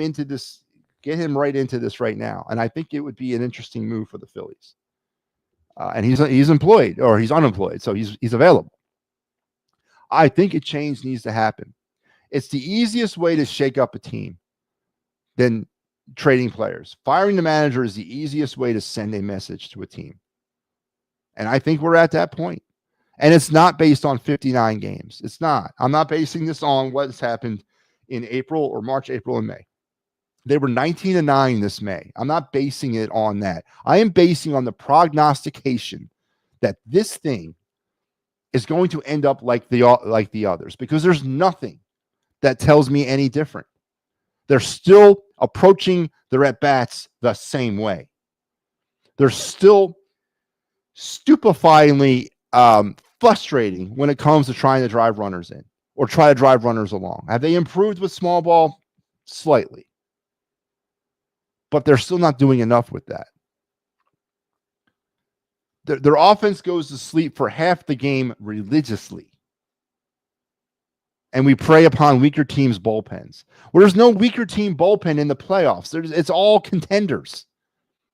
right into this right now. And I think it would be an interesting move for the Phillies. And he's employed or he's unemployed, so he's available. I think a change needs to happen. It's the easiest way to shake up a team than trading players. Firing the manager is the easiest way to send a message to a team. And I think we're at that point. And it's not based on 59 games. It's not. I'm not basing this on what's happened in April or March, April, and May. They were 19-9 this May. I'm not basing it on that. I am basing on the prognostication that this thing is going to end up like the others because there's nothing that tells me any different. They're still approaching their at-bats the same way. They're still stupefyingly frustrating when it comes to trying to drive runners in or try to drive runners along. Have they improved with small ball? Slightly. But they're still not doing enough with that. Their offense goes to sleep for half the game religiously. And we prey upon weaker teams' bullpens. Well, there's no weaker team bullpen in the playoffs. It's all contenders.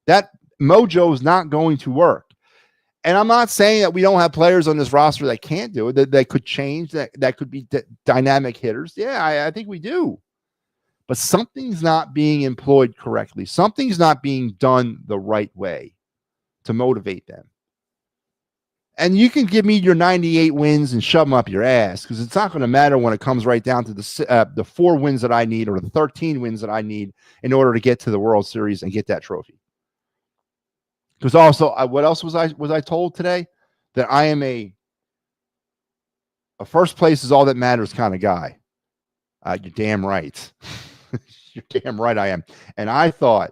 That mojo is not going to work. And I'm not saying that we don't have players on this roster that can't do it, that could change, that could be dynamic hitters. Yeah, I think we do. But something's not being employed correctly. Something's not being done the right way to motivate them. And you can give me your 98 wins and shove them up your ass because it's not going to matter when it comes right down to the 4 wins that I need or the 13 wins that I need in order to get to the World Series and get that trophy. Because also, what else was I told today? That I am a first place is all that matters kind of guy. You're damn right. You're damn right I am. And I thought,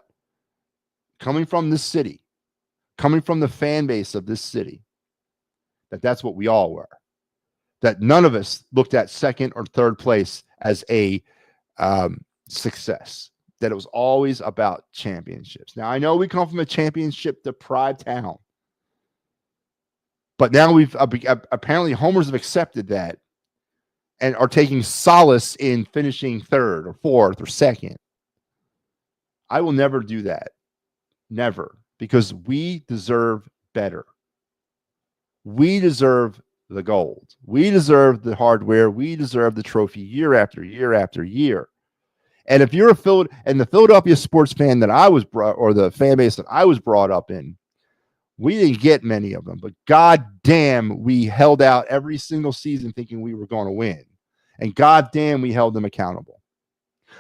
coming from this city, coming from the fan base of this city, that's what we all were. That none of us looked at second or third place as a success. That it was always about championships. Now, I know we come from a championship-deprived town. But now we've apparently homers have accepted that and are taking solace in finishing third or fourth or second. I will never do that. Never. Because we deserve better. We deserve the gold. We deserve the hardware. We deserve the trophy year after year after year. And if you're the Philadelphia sports fan that I was or the fan base that I was brought up in, we didn't get many of them, but goddamn, we held out every single season thinking we were going to win. And goddamn, we held them accountable.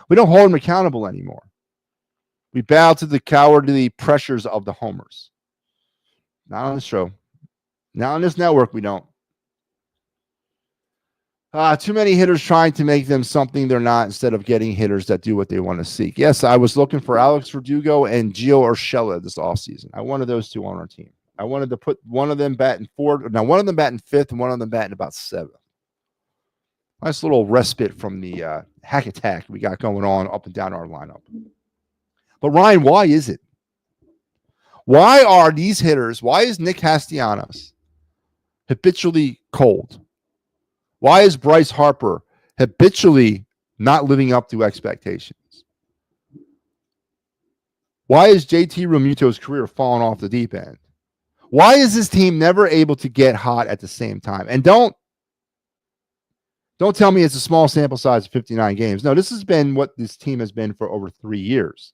We don't hold them accountable anymore. We bow to the cowardly pressures of the homers. Not on this show. Not on this network, we don't. Too many hitters trying to make them something they're not instead of getting hitters that do what they want to seek. Yes, I was looking for Alex Verdugo and Gio Urshela this offseason. I wanted those two on our team. I wanted to put one of them batting fourth. Now, one of them batting fifth and one of them batting about seventh. Nice little respite from the hack attack we got going on up and down our lineup. But, Ryan, why is it? Why are these hitters, why is Nick Castellanos habitually cold? Why is Bryce Harper habitually not living up to expectations? Why is JT Realmuto's career falling off the deep end? Why is this team never able to get hot at the same time? And don't tell me it's a small sample size of 59 games. No, this has been what this team has been for over 3 years.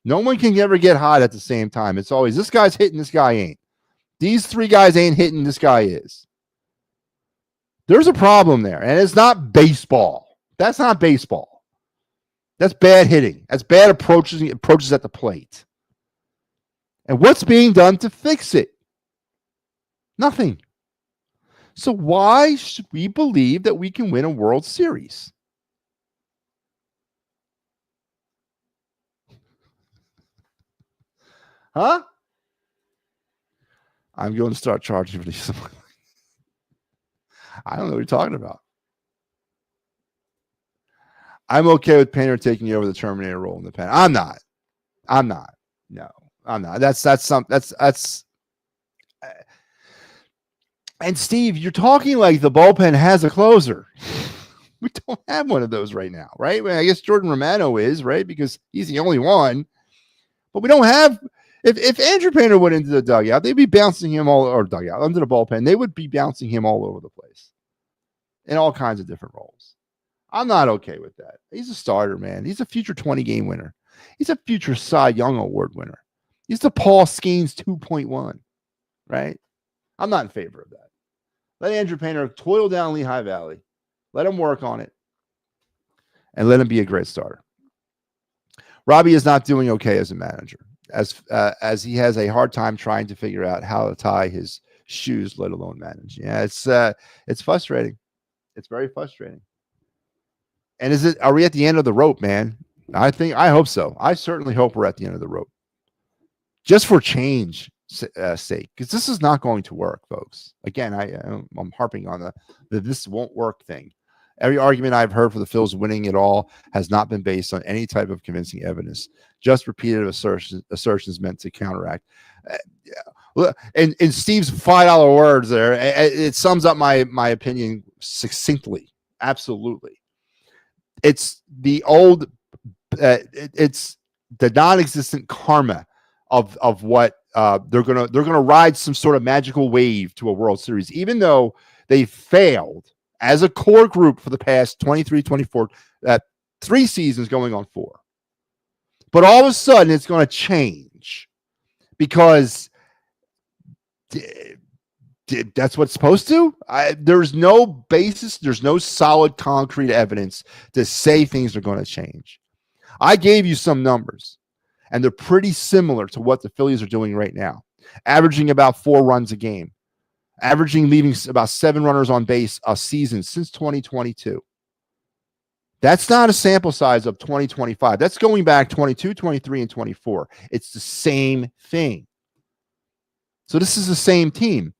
No one can ever get hot at the same time. It's always this guy's hitting, this guy ain't. These 3 guys ain't hitting, this guy is. There's a problem there, and it's not baseball. That's not baseball. That's bad hitting. That's bad approaches at the plate. And what's being done to fix it? Nothing. So why should we believe that we can win a World Series? Huh? I'm going to start charging for these. I don't know what you're talking about. I'm okay with Painter taking over the Terminator role in the pen. I'm not. No, I'm not. That's. And Steve, you're talking like the bullpen has a closer. We don't have one of those right now, right? Well, I guess Jordan Romano is, right? Because he's the only one. But we don't have. If Andrew Painter went into the dugout, they'd be bouncing him under the bullpen. They would be bouncing him all over the place in all kinds of different roles. I'm not okay with that. He's a starter, man. He's a future 20-game winner. He's a future Cy Young Award winner. He's the Paul Skeens 2.1, right? I'm not in favor of that. Let Andrew Painter toil down Lehigh Valley. Let him work on it. And let him be a great starter. Robbie is not doing okay as a manager, as he has a hard time trying to figure out how to tie his shoes, let alone manage. Yeah, it's frustrating. It's very frustrating. And are we at the end of the rope, man? I hope so. I certainly hope we're at the end of the rope. Just for change sake, because this is not going to work, folks. Again, I'm harping on the this won't work thing. Every argument I've heard for the Phils winning it all has not been based on any type of convincing evidence, just repeated assertions meant to counteract. And in Steve's $5 words there, it sums up my opinion succinctly. Absolutely. It's the old, it's the non-existent karma of what they're gonna ride some sort of magical wave to a World Series, even though they failed as a core group for the past 23, 24, 3 seasons going on 4. But all of a sudden, it's going to change because that's what's supposed to. There's no basis. There's no solid concrete evidence to say things are going to change. I gave you some numbers, and they're pretty similar to what the Phillies are doing right now, averaging about 4 runs a game. Averaging leaving about 7 runners on base a season since 2022. That's not a sample size of 2025. That's going back 22, 23, and 24. It's the same thing. So this is the same team.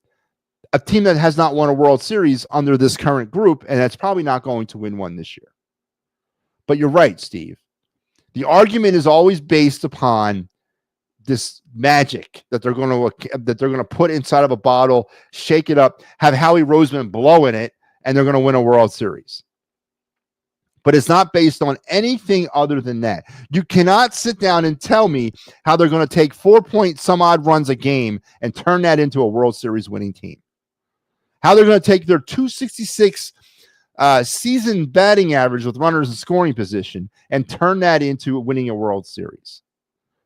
A team that has not won a World Series under this current group, and that's probably not going to win one this year. But you're right, Steve. The argument is always based upon this magic that they're going to put inside of a bottle, shake it up, have Howie Roseman blow in it, and they're going to win a World Series. But it's not based on anything other than that. You cannot sit down and tell me how they're going to take 4 point some odd runs a game and turn that into a World Series winning team. How they're going to take their 266 season batting average with runners in scoring position and turn that into winning a World Series.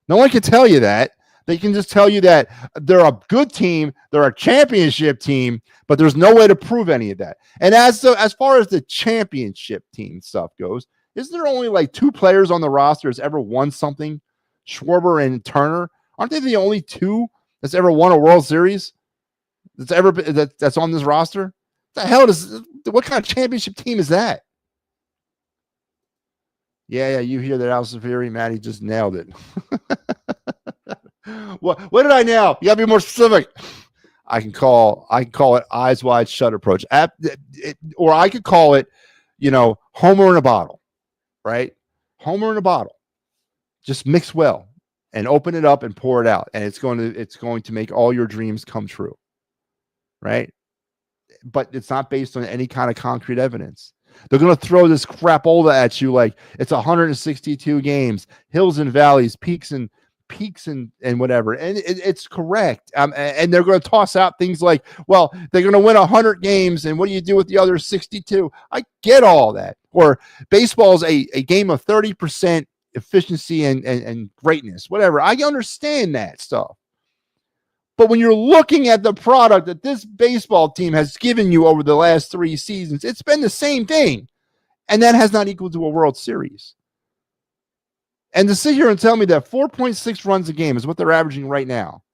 No one can tell you that. They can just tell you that they're a good team, they're a championship team, but there's no way to prove any of that. And as far as the championship team stuff goes, isn't there only like 2 players on the roster that's ever won something? Schwarber and Turner. Aren't they the only 2 that's ever won a World Series that's on this roster? What kind of championship team is that? Yeah, you hear that, Al Safiri? Matty just nailed it. What did I nail? You gotta be more specific. I can call it eyes wide shut approach. Or I could call it, Homer in a bottle, right? Homer in a bottle. Just mix well and open it up and pour it out. And it's going to make all your dreams come true. Right? But it's not based on any kind of concrete evidence. They're going to throw this crapola at you like it's 162 games, hills and valleys, peaks and peaks and whatever. And it's correct. And they're going to toss out things like, well, they're going to win 100 games. And what do you do with the other 62? I get all that. Or baseball is a game of 30% efficiency and greatness, whatever. I understand that stuff. But when you're looking at the product that this baseball team has given you over the last 3 seasons, it's been the same thing. And that has not equaled to a World Series. And to sit here and tell me that 4.6 runs a game is what they're averaging right now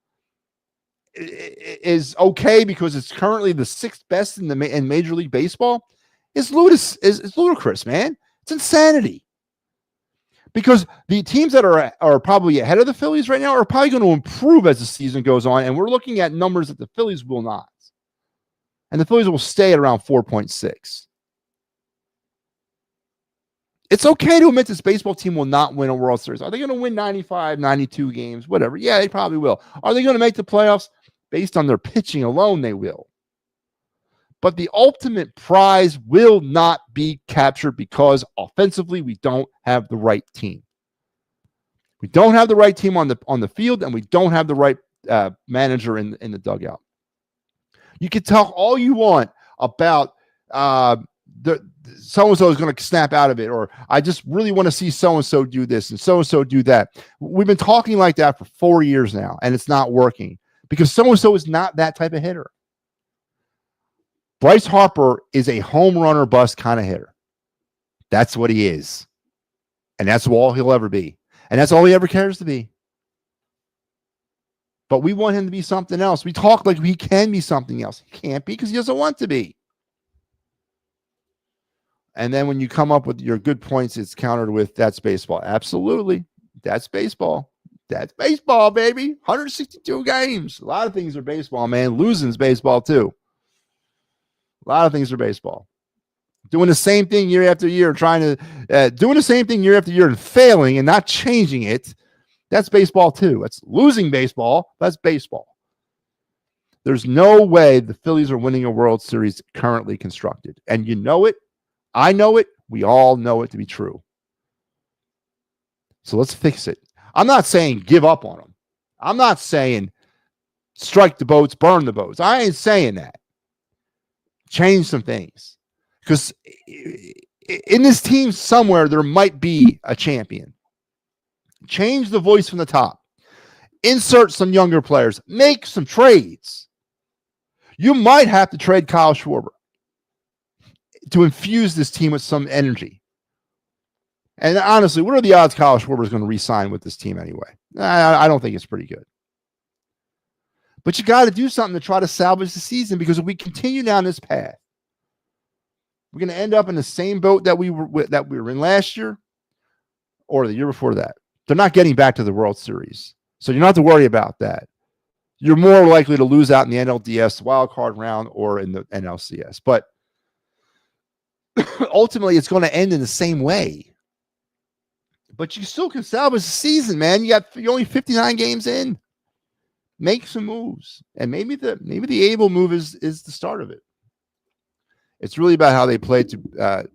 is okay because it's currently the 6th best in Major League Baseball is ludicrous, man. It's insanity. Because the teams that are probably ahead of the Phillies right now are probably going to improve as the season goes on, and we're looking at numbers that the Phillies will not. And the Phillies will stay at around 4.6. It's okay to admit this baseball team will not win a World Series. Are they going to win 95, 92 games, whatever? Yeah, they probably will. Are they going to make the playoffs? Based on their pitching alone, they will. But the ultimate prize will not be captured because offensively we don't have the right team. We don't have the right team on the field, and we don't have the right manager in the dugout. You can talk all you want about so-and-so is going to snap out of it, or I just really want to see so-and-so do this and so-and-so do that. We've been talking like that for 4 years now, and it's not working because so-and-so is not that type of hitter. Bryce Harper is a home run or bust kind of hitter. That's what he is. And that's all he'll ever be. And that's all he ever cares to be. But we want him to be something else. We talk like he can be something else. He can't be because he doesn't want to be. And then when you come up with your good points, it's countered with that's baseball. Absolutely. That's baseball. That's baseball, baby. 162 games. A lot of things are baseball, man. Losing's baseball, too. A lot of things are baseball. Doing the same thing year after year, doing the same thing year after year and failing and not changing it, that's baseball too. That's losing baseball. That's baseball. There's no way the Phillies are winning a World Series currently constructed. And you know it. I know it. We all know it to be true. So let's fix it. I'm not saying give up on them. I'm not saying strike the boats, burn the boats. I ain't saying that. Change some things. Because in this team somewhere, there might be a champion. Change the voice from the top. Insert some younger players. Make some trades. You might have to trade Kyle Schwarber to infuse this team with some energy. And honestly, what are the odds Kyle Schwarber is going to re-sign with this team anyway? I don't think it's pretty good. But you got to do something to try to salvage the season because if we continue down this path, we're going to end up in the same boat that we were in last year or the year before that. They're not getting back to the World Series. So you don't have to worry about that. You're more likely to lose out in the NLDS wild card round or in the NLCS. But ultimately, it's going to end in the same way. But you still can salvage the season, man. You're only 59 games in. Make some moves. And maybe the Abel move is the start of it. It's really about how they play to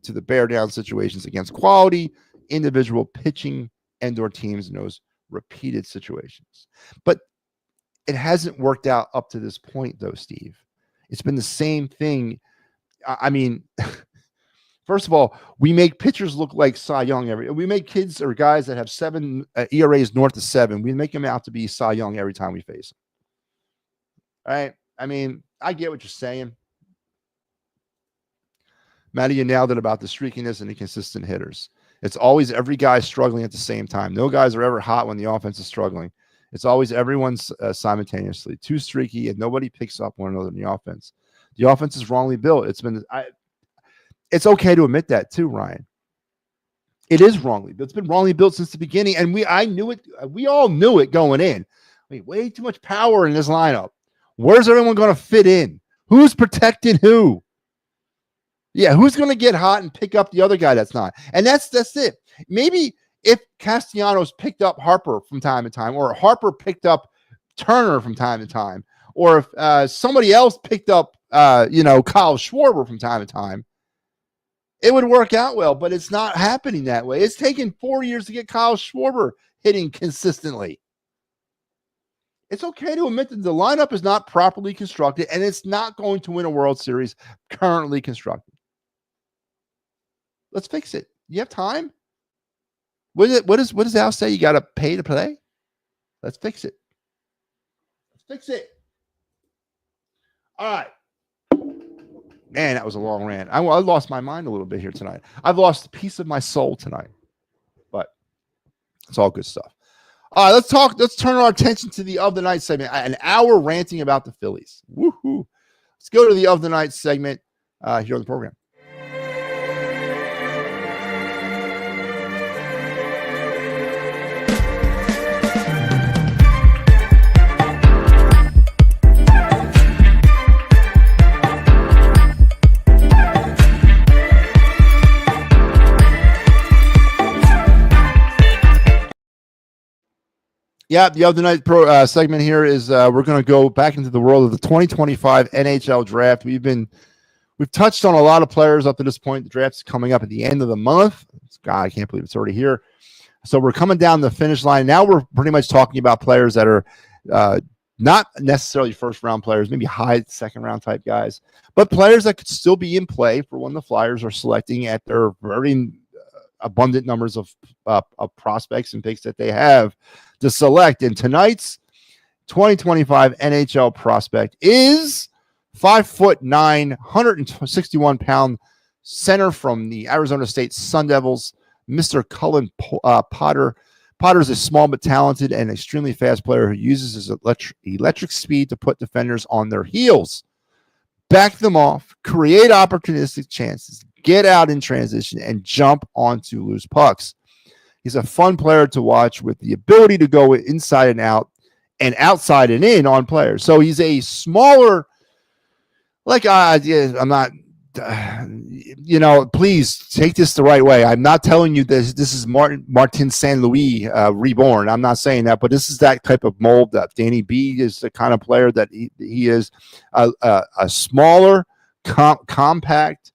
the bear down situations against quality individual pitching and/or teams in those repeated situations. But it hasn't worked out up to this point, though, Steve. It's been the same thing. I mean, first of all, we make pitchers look like Cy Young we make kids or guys that have 7 ERAs north of 7. We make them out to be Cy Young every time we face them. All right. I mean, I get what you're saying. Matty, you nailed it about the streakiness and inconsistent hitters. It's always every guy struggling at the same time. No guys are ever hot when the offense is struggling. It's always everyone's simultaneously too streaky, and nobody picks up one another in the offense. The offense is wrongly built. It's okay to admit that too, Ryan. It is wrongly built. It's been wrongly built since the beginning, and I knew it. We all knew it going in. I mean, way too much power in this lineup. Where's everyone going to fit in? Who's protecting who? Yeah, who's going to get hot and pick up the other guy that's not? And that's it. Maybe if Castellanos picked up Harper from time to time, or Harper picked up Turner from time to time, or if somebody else picked up, Kyle Schwarber from time to time, it would work out well. But it's not happening that way. It's taken 4 years to get Kyle Schwarber hitting consistently. It's okay to admit that the lineup is not properly constructed and it's not going to win a World Series currently constructed. Let's fix it. You have time? What does Al say? You got to pay to play? Let's fix it. Let's fix it. All right. Man, that was a long rant. I lost my mind a little bit here tonight. I've lost a piece of my soul tonight, but it's all good stuff. All right, let's turn our attention to the of the night segment. An hour ranting about the Phillies. Woohoo! Let's go to the of the night segment here on the program. Yeah, the other night segment here is we're going to go back into the world of the 2025 NHL draft. We've touched on a lot of players up to this point. The draft's coming up at the end of the month. God, I can't believe it's already here. So we're coming down the finish line. Now we're pretty much talking about players that are not necessarily first-round players, maybe high second-round type guys, but players that could still be in play for when the Flyers are selecting at their very abundant numbers of prospects and picks that they have to select. And tonight's 2025 NHL prospect is 5'9", 161-pound center from the Arizona State Sun Devils, Mr. Cullen Potter. Potter is a small but talented and extremely fast player who uses his electric speed to put defenders on their heels, back them off, create opportunistic chances, get out in transition, and jump onto loose pucks. He's a fun player to watch with the ability to go inside and out and outside and in on players. So he's a smaller, I'm not, please take this the right way. I'm not telling you this is Martin St. Louis reborn. I'm not saying that, but this is that type of mold. That Danny B is the kind of player that he is. A smaller, compact,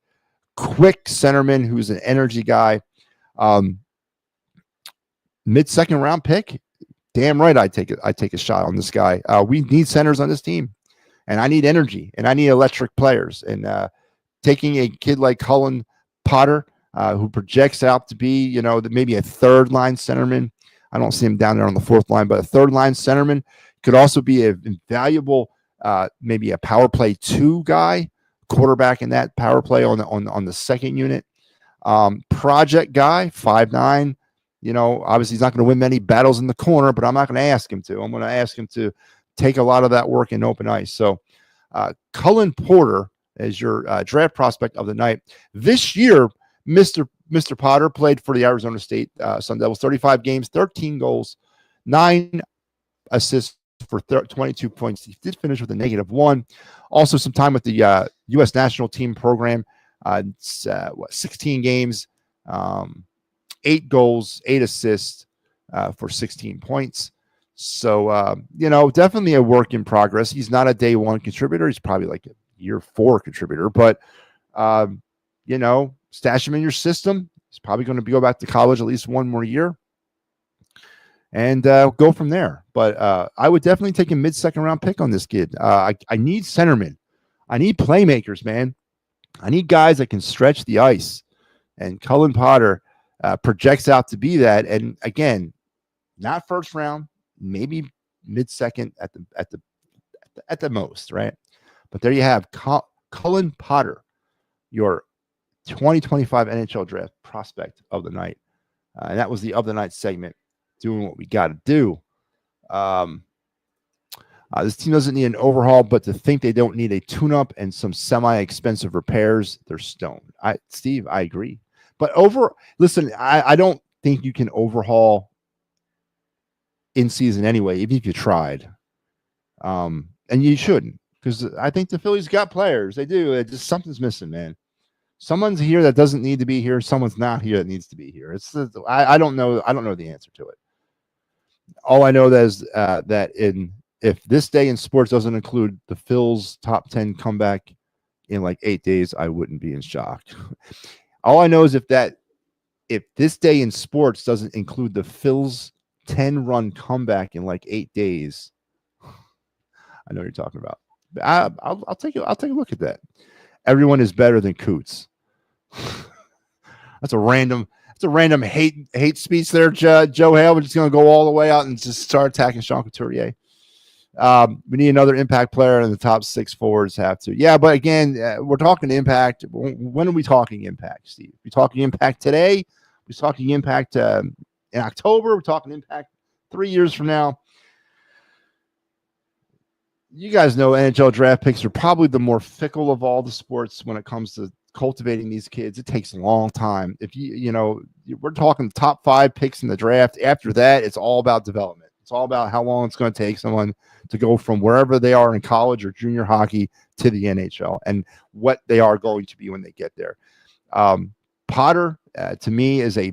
quick centerman who's an energy guy. Mid-second round pick. Damn right, I take a shot on this guy. We need centers on this team, and I need energy, and I need electric players. And taking a kid like Cullen Potter, who projects out to be, maybe a third line centerman. I don't see him down there on the fourth line, but a third line centerman could also be a valuable, maybe a power play 2 guy, quarterback in that power play on the second unit. Project guy, 5'9". Obviously he's not going to win many battles in the corner, but I'm not going to ask him to. I'm going to ask him to take a lot of that work in open ice. So Cullen Porter is your draft prospect of the night. This year, Mr. Potter played for the Arizona State Sun Devils, 35 games, 13 goals, 9 assists for 22 points. He did finish with a -1. Also some time with the U.S. national team program, 16 games, 8 goals, 8 assists for 16 points. So, definitely a work in progress. He's not a day 1 contributor. He's probably like a year 4 contributor, but, stash him in your system. He's probably going to go back to college at least 1 more year and go from there. But I would definitely take a mid-second round pick on this kid. I need centermen. I need playmakers, man. I need guys that can stretch the ice. And Cullen Potter projects out to be that. And again, not first round, maybe mid-second at the most, right? But there you have Cullen Potter, your 2025 NHL draft prospect of the night. And that was the of the night segment, doing what we got to do. This team doesn't need an overhaul, but to think they don't need a tune-up and some semi-expensive repairs, they're stoned. Steve, I agree. But listen, I don't think you can overhaul in season anyway, even if you tried. And you shouldn't, because I think the Phillies got players. They do. Something's missing, man. Someone's here that doesn't need to be here. Someone's not here that needs to be here. I don't know. I don't know the answer to it. All I know is that if this day in sports doesn't include the Phil's top 10 comeback in like 8 days, I wouldn't be in shock. All I know is if this day in sports doesn't include the Phil's 10-run comeback in like 8 days, I know what you're talking about. I'll take a look at that. Everyone is better than Coots. That's a random hate speech there, Joe Hale. We're just going to go all the way out and just start attacking Sean Couturier. We need another impact player, and the top 6 forwards have to. Yeah, but again, we're talking impact. When are we talking impact, Steve? We talking impact today? We're talking impact in October? We're talking impact 3 years from now? You guys know NHL draft picks are probably the more fickle of all the sports when it comes to cultivating these kids. It takes a long time. If we're talking top 5 picks in the draft. After that, it's all about development. It's all about how long it's going to take someone to go from wherever they are in college or junior hockey to the NHL and what they are going to be when they get there. Potter, to me, is a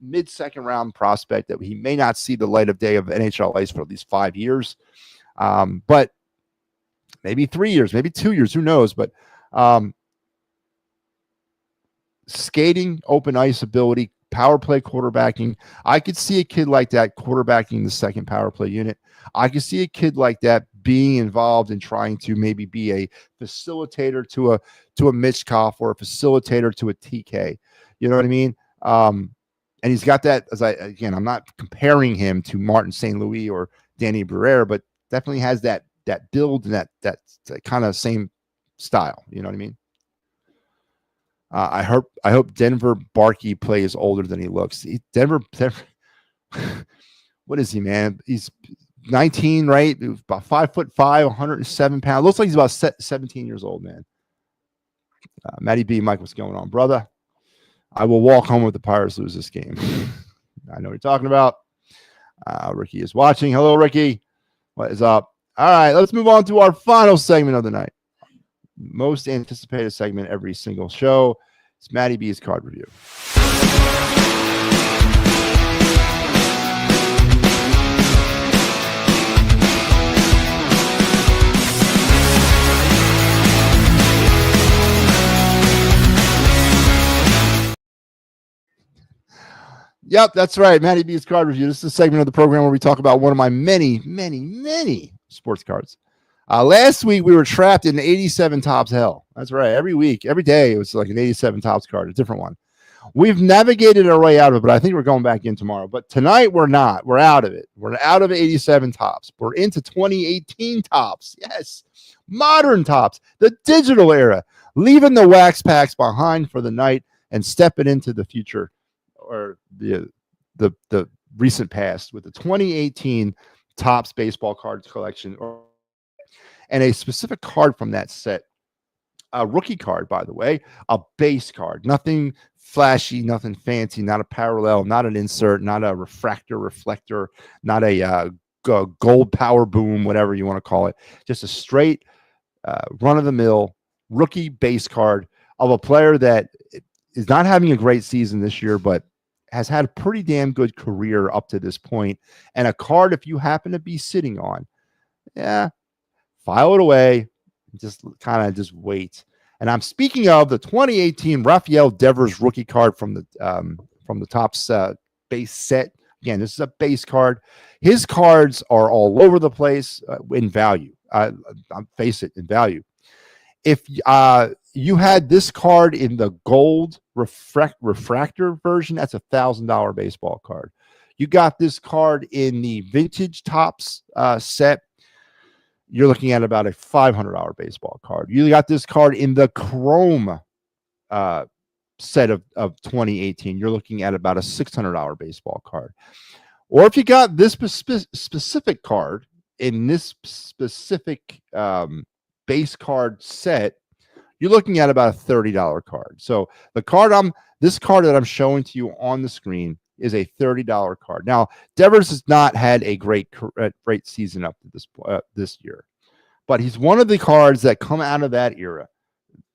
mid-second round prospect that he may not see the light of day of NHL ice for at least 5 years. But maybe 3 years, maybe 2 years, who knows? But skating, open ice ability, power play quarterbacking. I could see a kid like that quarterbacking the second power play unit. I could see a kid like that being involved in trying to maybe be a facilitator to a Mitchkov or a facilitator to a TK. You know what I mean? And he's got that, I'm not comparing him to Martin St. Louis or Danny Barrera, but definitely has that build and that kind of same style. You know what I mean? I hope Denver Barkey plays older than he looks. Denver, what is he, man? He's 19, right? About 5'5", 107 pounds. Looks like he's about 17 years old, man. MattyB, Mike, what's going on, brother? I will walk home if the Pirates lose this game. I know what you're talking about. Ricky is watching. Hello, Ricky. What is up? All right, let's move on to our final segment of the night. Most anticipated segment every single show. It's MattyB's card review. Yep, that's right. MattyB's card review. This is a segment of the program where we talk about one of my many, many, many sports cards. Last week, we were trapped in 87 Topps hell. That's right. Every week, every day, it was like an 87 Topps card, a different one. We've navigated our way out of it, but I think we're going back in tomorrow. But tonight, we're not. We're out of it. We're out of 87 Topps. We're into 2018 Topps. Yes. Modern Topps, the digital era, leaving the wax packs behind for the night and stepping into the future or the recent past with the 2018 Topps baseball cards collection and a specific card from that set. A rookie card, by the way, a base card, nothing flashy, nothing fancy, not a parallel, not an insert, not a reflector, not a gold power boom, whatever you want to call it. Just a straight run-of-the-mill rookie base card of a player that is not having a great season this year, but has had a pretty damn good career up to this point. And a card, if you happen to be sitting on, file it away, just wait. And I'm speaking of the 2018 Rafael Devers rookie card from the Topps base set. Again, this is a base card. His cards are all over the place in value. Face it, in value. If you had this card in the gold refractor version, that's $1,000 baseball card. You got this card in the vintage Topps set, you're looking at about a $500 baseball card. You got this card in the chrome set of 2018. You're looking at about a $600 baseball card. Or if you got this specific card in this specific base card set, you're looking at about a $30 card. So this card that I'm showing to you on the screen is a $30 card. Now, Devers has not had a great season up to this year, but he's one of the cards that come out of that era.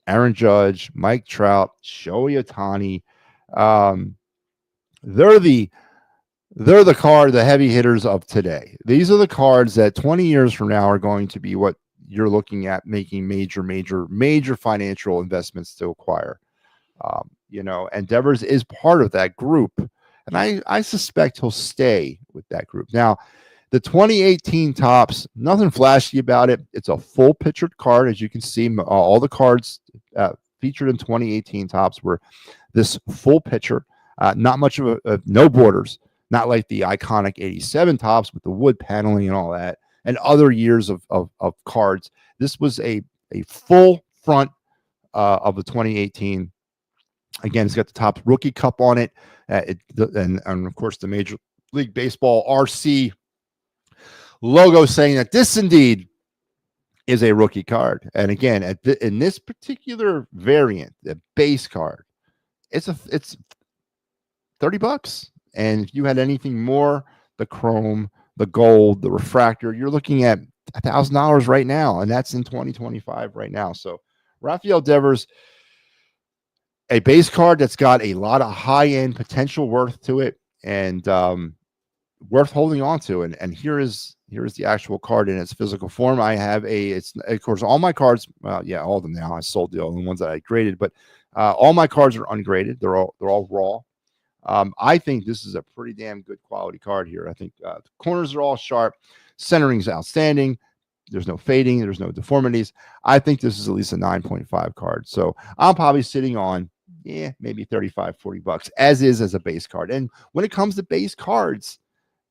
Aaron Judge, Mike Trout, Shohei Ohtani, they're the heavy hitters of today. These are the cards that 20 years from now are going to be what you're looking at making major financial investments to acquire. And Devers is part of that group. And I suspect he'll stay with that group. Now, The 2018 Topps, nothing flashy about it. It's a full pictured card. As you can see, all the cards featured in 2018 Topps were this full picture. Not much of no borders, not like the iconic 87 Topps with the wood paneling and all that, and other years of cards. This was a full front of the 2018. Again, it's got the Topps Rookie Cup on it, and of course the Major League Baseball RC logo saying that this indeed is a rookie card. And again, in this particular variant, the base card, it's $30. And if you had anything more, the chrome, the gold, the refractor, you're looking at $1,000 right now, and that's in 2025 right now. So Rafael Devers, a base card that's got a lot of high-end potential worth to it, and worth holding on to. And here is the actual card in its physical form. I have it's of course all my cards. Well, yeah, all of them now. I sold the only ones that I graded, but all my cards are ungraded. They're all raw. I think this is a pretty damn good quality card here. I think the corners are all sharp. Centering's outstanding. There's no fading. There's no deformities. I think this is at least a 9.5 card. So I'm probably sitting on, maybe $35-$40 as a base card. And when it comes to base cards,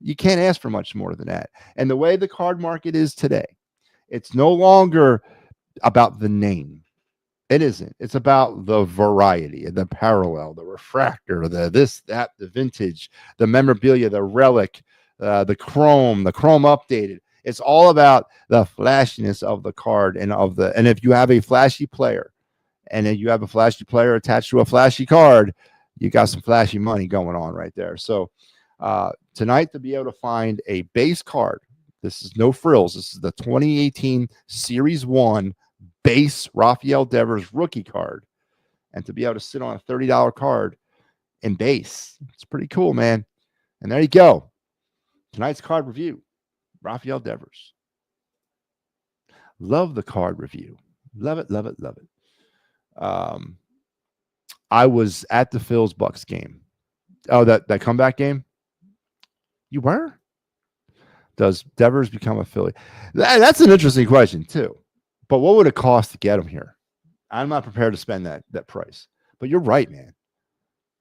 you can't ask for much more than that. And the way the card market is today, it's no longer about the name. It isn't. It's about the variety, the parallel, the refractor, the this, that, the vintage, the memorabilia, the relic, the chrome updated. It's all about the flashiness of the card and if you have a flashy player, and then you have a flashy player attached to a flashy card, you got some flashy money going on right there. So tonight, to be able to find a base card, this is no frills. This is the 2018 Series 1 base Rafael Devers rookie card. And to be able to sit on a $30 card in base, it's pretty cool, man. And there you go. Tonight's card review, Rafael Devers. Love the card review. Love it, love it, love it. I was at the Phil's Bucks game. Oh, that comeback game? You were? Does Devers become a Philly? That's an interesting question, too. But what would it cost to get him here? I'm not prepared to spend that price. But you're right, man.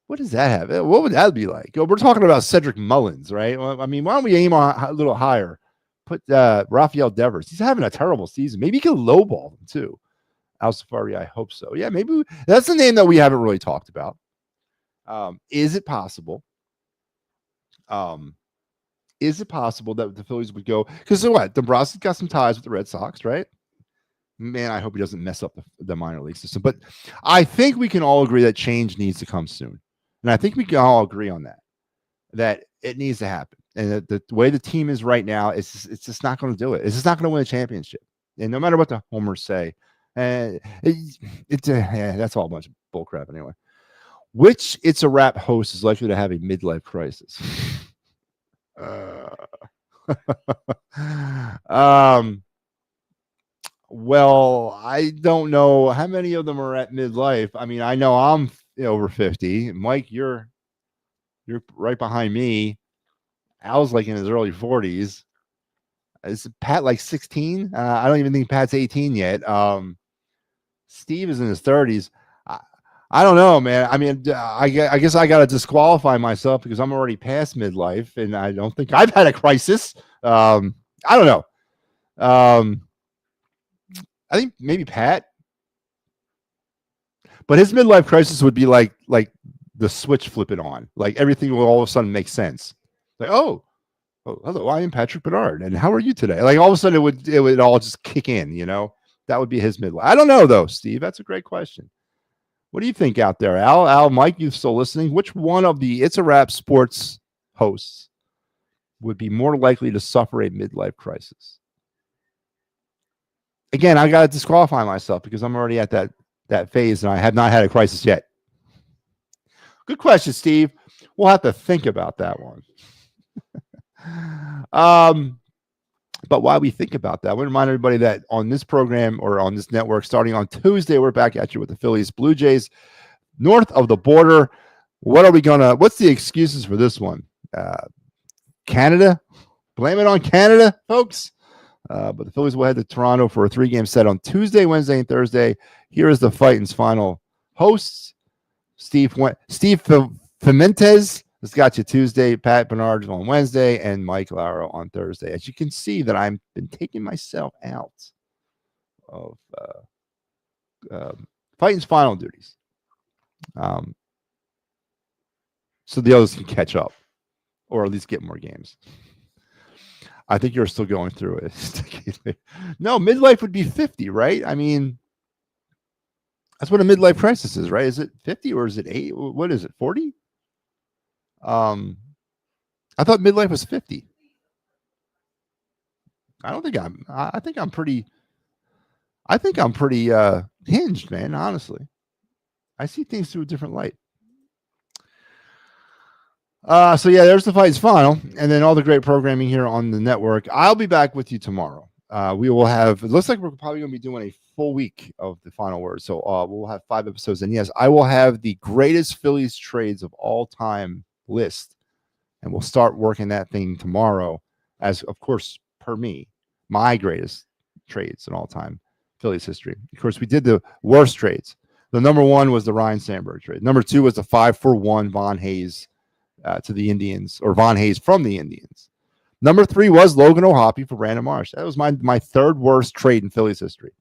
What does that have? What would that be like? We're talking about Cedric Mullins, right? Well, I mean, why don't we aim on a little higher? Put Rafael Devers. He's having a terrible season. Maybe he can lowball him, too. Al Safari, I hope so. Yeah, maybe that's the name that we haven't really talked about. Is it possible? Is it possible that the Phillies would go? Because what? Dombrowski's got some ties with the Red Sox, right? Man, I hope he doesn't mess up the minor league system. But I think we can all agree that change needs to come soon. And I think we can all agree on that it needs to happen. And the way the team is right now, it's just not going to do it. It's just not going to win a championship. And no matter what the homers say, that's all a bunch of bullcrap anyway. Which It's a Wrap host is likely to have a midlife crisis? Well, I don't know how many of them are at midlife. I mean, I know I'm over 50. Mike, you're right behind me. Al's like in his early 40s. Is Pat like 16? I don't even think Pat's 18 yet. Steve is in his 30s. I don't know, man. I mean, I guess I got to disqualify myself because I'm already past midlife, and I don't think I've had a crisis. I don't know. I think maybe Pat, but his midlife crisis would be like the switch flipping on, like everything will all of a sudden make sense. Like, oh, hello, I am Patrick Bernard, and how are you today? Like all of a sudden it would all just kick in, That would be his midlife. I don't know though, Steve. That's a great question. What do you think out there, Al, Mike? You still listening? Which one of the It's a Wrap sports hosts would be more likely to suffer a midlife crisis? Again, I got to disqualify myself because I'm already at that phase, and I have not had a crisis yet. Good question, Steve. We'll have to think about that one. But while we think about that, I want to remind everybody that on this program or on this network, starting on Tuesday, we're back at you with the Phillies Blue Jays north of the border. What's the excuses for this one? Canada? Blame it on Canada, folks. But the Phillies will head to Toronto for a 3-game set on Tuesday, Wednesday, and Thursday. Here is the Fighting's final hosts. Steve Pimenez has got you Tuesday, Pat Bernard on Wednesday, and Mike Lauro on Thursday. As you can see that I've been taking myself out of Fighting's final duties. So the others can catch up or at least get more games. I think you're still going through it. No, midlife would be 50, right? I mean, that's what a midlife crisis is, right? Is it 50 or is it 8? What is it, 40? I thought midlife was 50. I think I'm pretty hinged, man, honestly. I see things through a different light. So yeah, there's the Fight's final, and then all the great programming here on the network. I'll be back with you tomorrow. We will have. It looks like we're probably going to be doing a full week of the final word. So we'll have 5 episodes, and yes, I will have the greatest Phillies trades of all time list, and we'll start working that thing tomorrow. As of course, per me, my greatest trades in all time Phillies history. Of course, we did the worst trades. The number 1 was the Ryan Sandberg trade. Number 2 was the 5-for-1 Von Hayes to the Indians, or Von Hayes from the Indians. Number 3 was Logan O'Hoppe for Brandon Marsh. That was my third worst trade in Phillies history.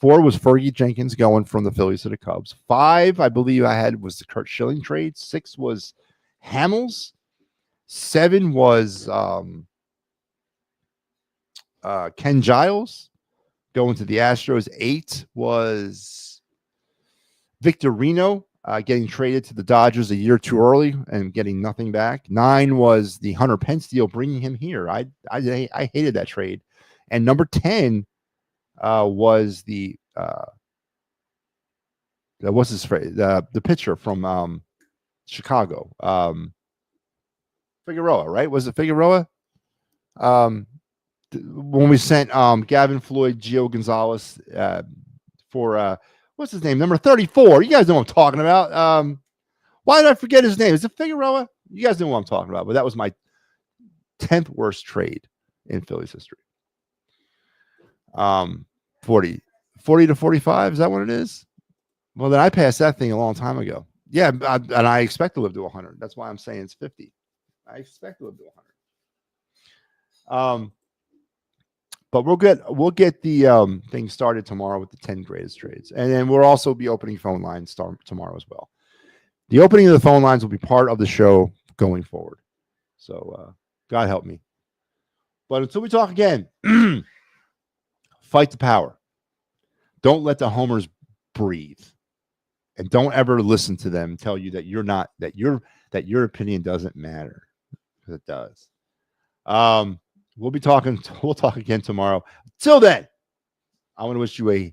4 was Fergie Jenkins going from the Phillies to the Cubs. 5, I believe I had, was the Kurt Schilling trade. 6 was Hamels. 7 was Ken Giles going to the Astros. 8 was Victorino getting traded to the Dodgers a year too early and getting nothing back. 9 was the Hunter Pence deal, bringing him here. I hated that trade. And number 10 was the what's his phrase? The pitcher from Chicago, Figueroa, right? Was it Figueroa? When we sent Gavin Floyd, Gio Gonzalez for what's his name? Number 34. You guys know what I'm talking about. Why did I forget his name? Is it Figueroa? You guys know what I'm talking about. But that was my 10th worst trade in Phillies history. 40 to 45. Is that what it is? Well, then I passed that thing a long time ago. Yeah, and I expect to live to 100. That's why I'm saying it's 50. I expect to live to 100. But we'll get the thing started tomorrow with the 10 greatest trades. And then we'll also be opening phone lines tomorrow as well. The opening of the phone lines will be part of the show going forward. So God help me. But until we talk again, fight the power. Don't let the homers breathe. And don't ever listen to them tell you that your opinion doesn't matter. Because it does. We'll talk again tomorrow. Till then, I want to wish you a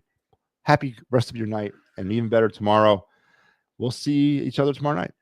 happy rest of your night and even better tomorrow. We'll see each other tomorrow night.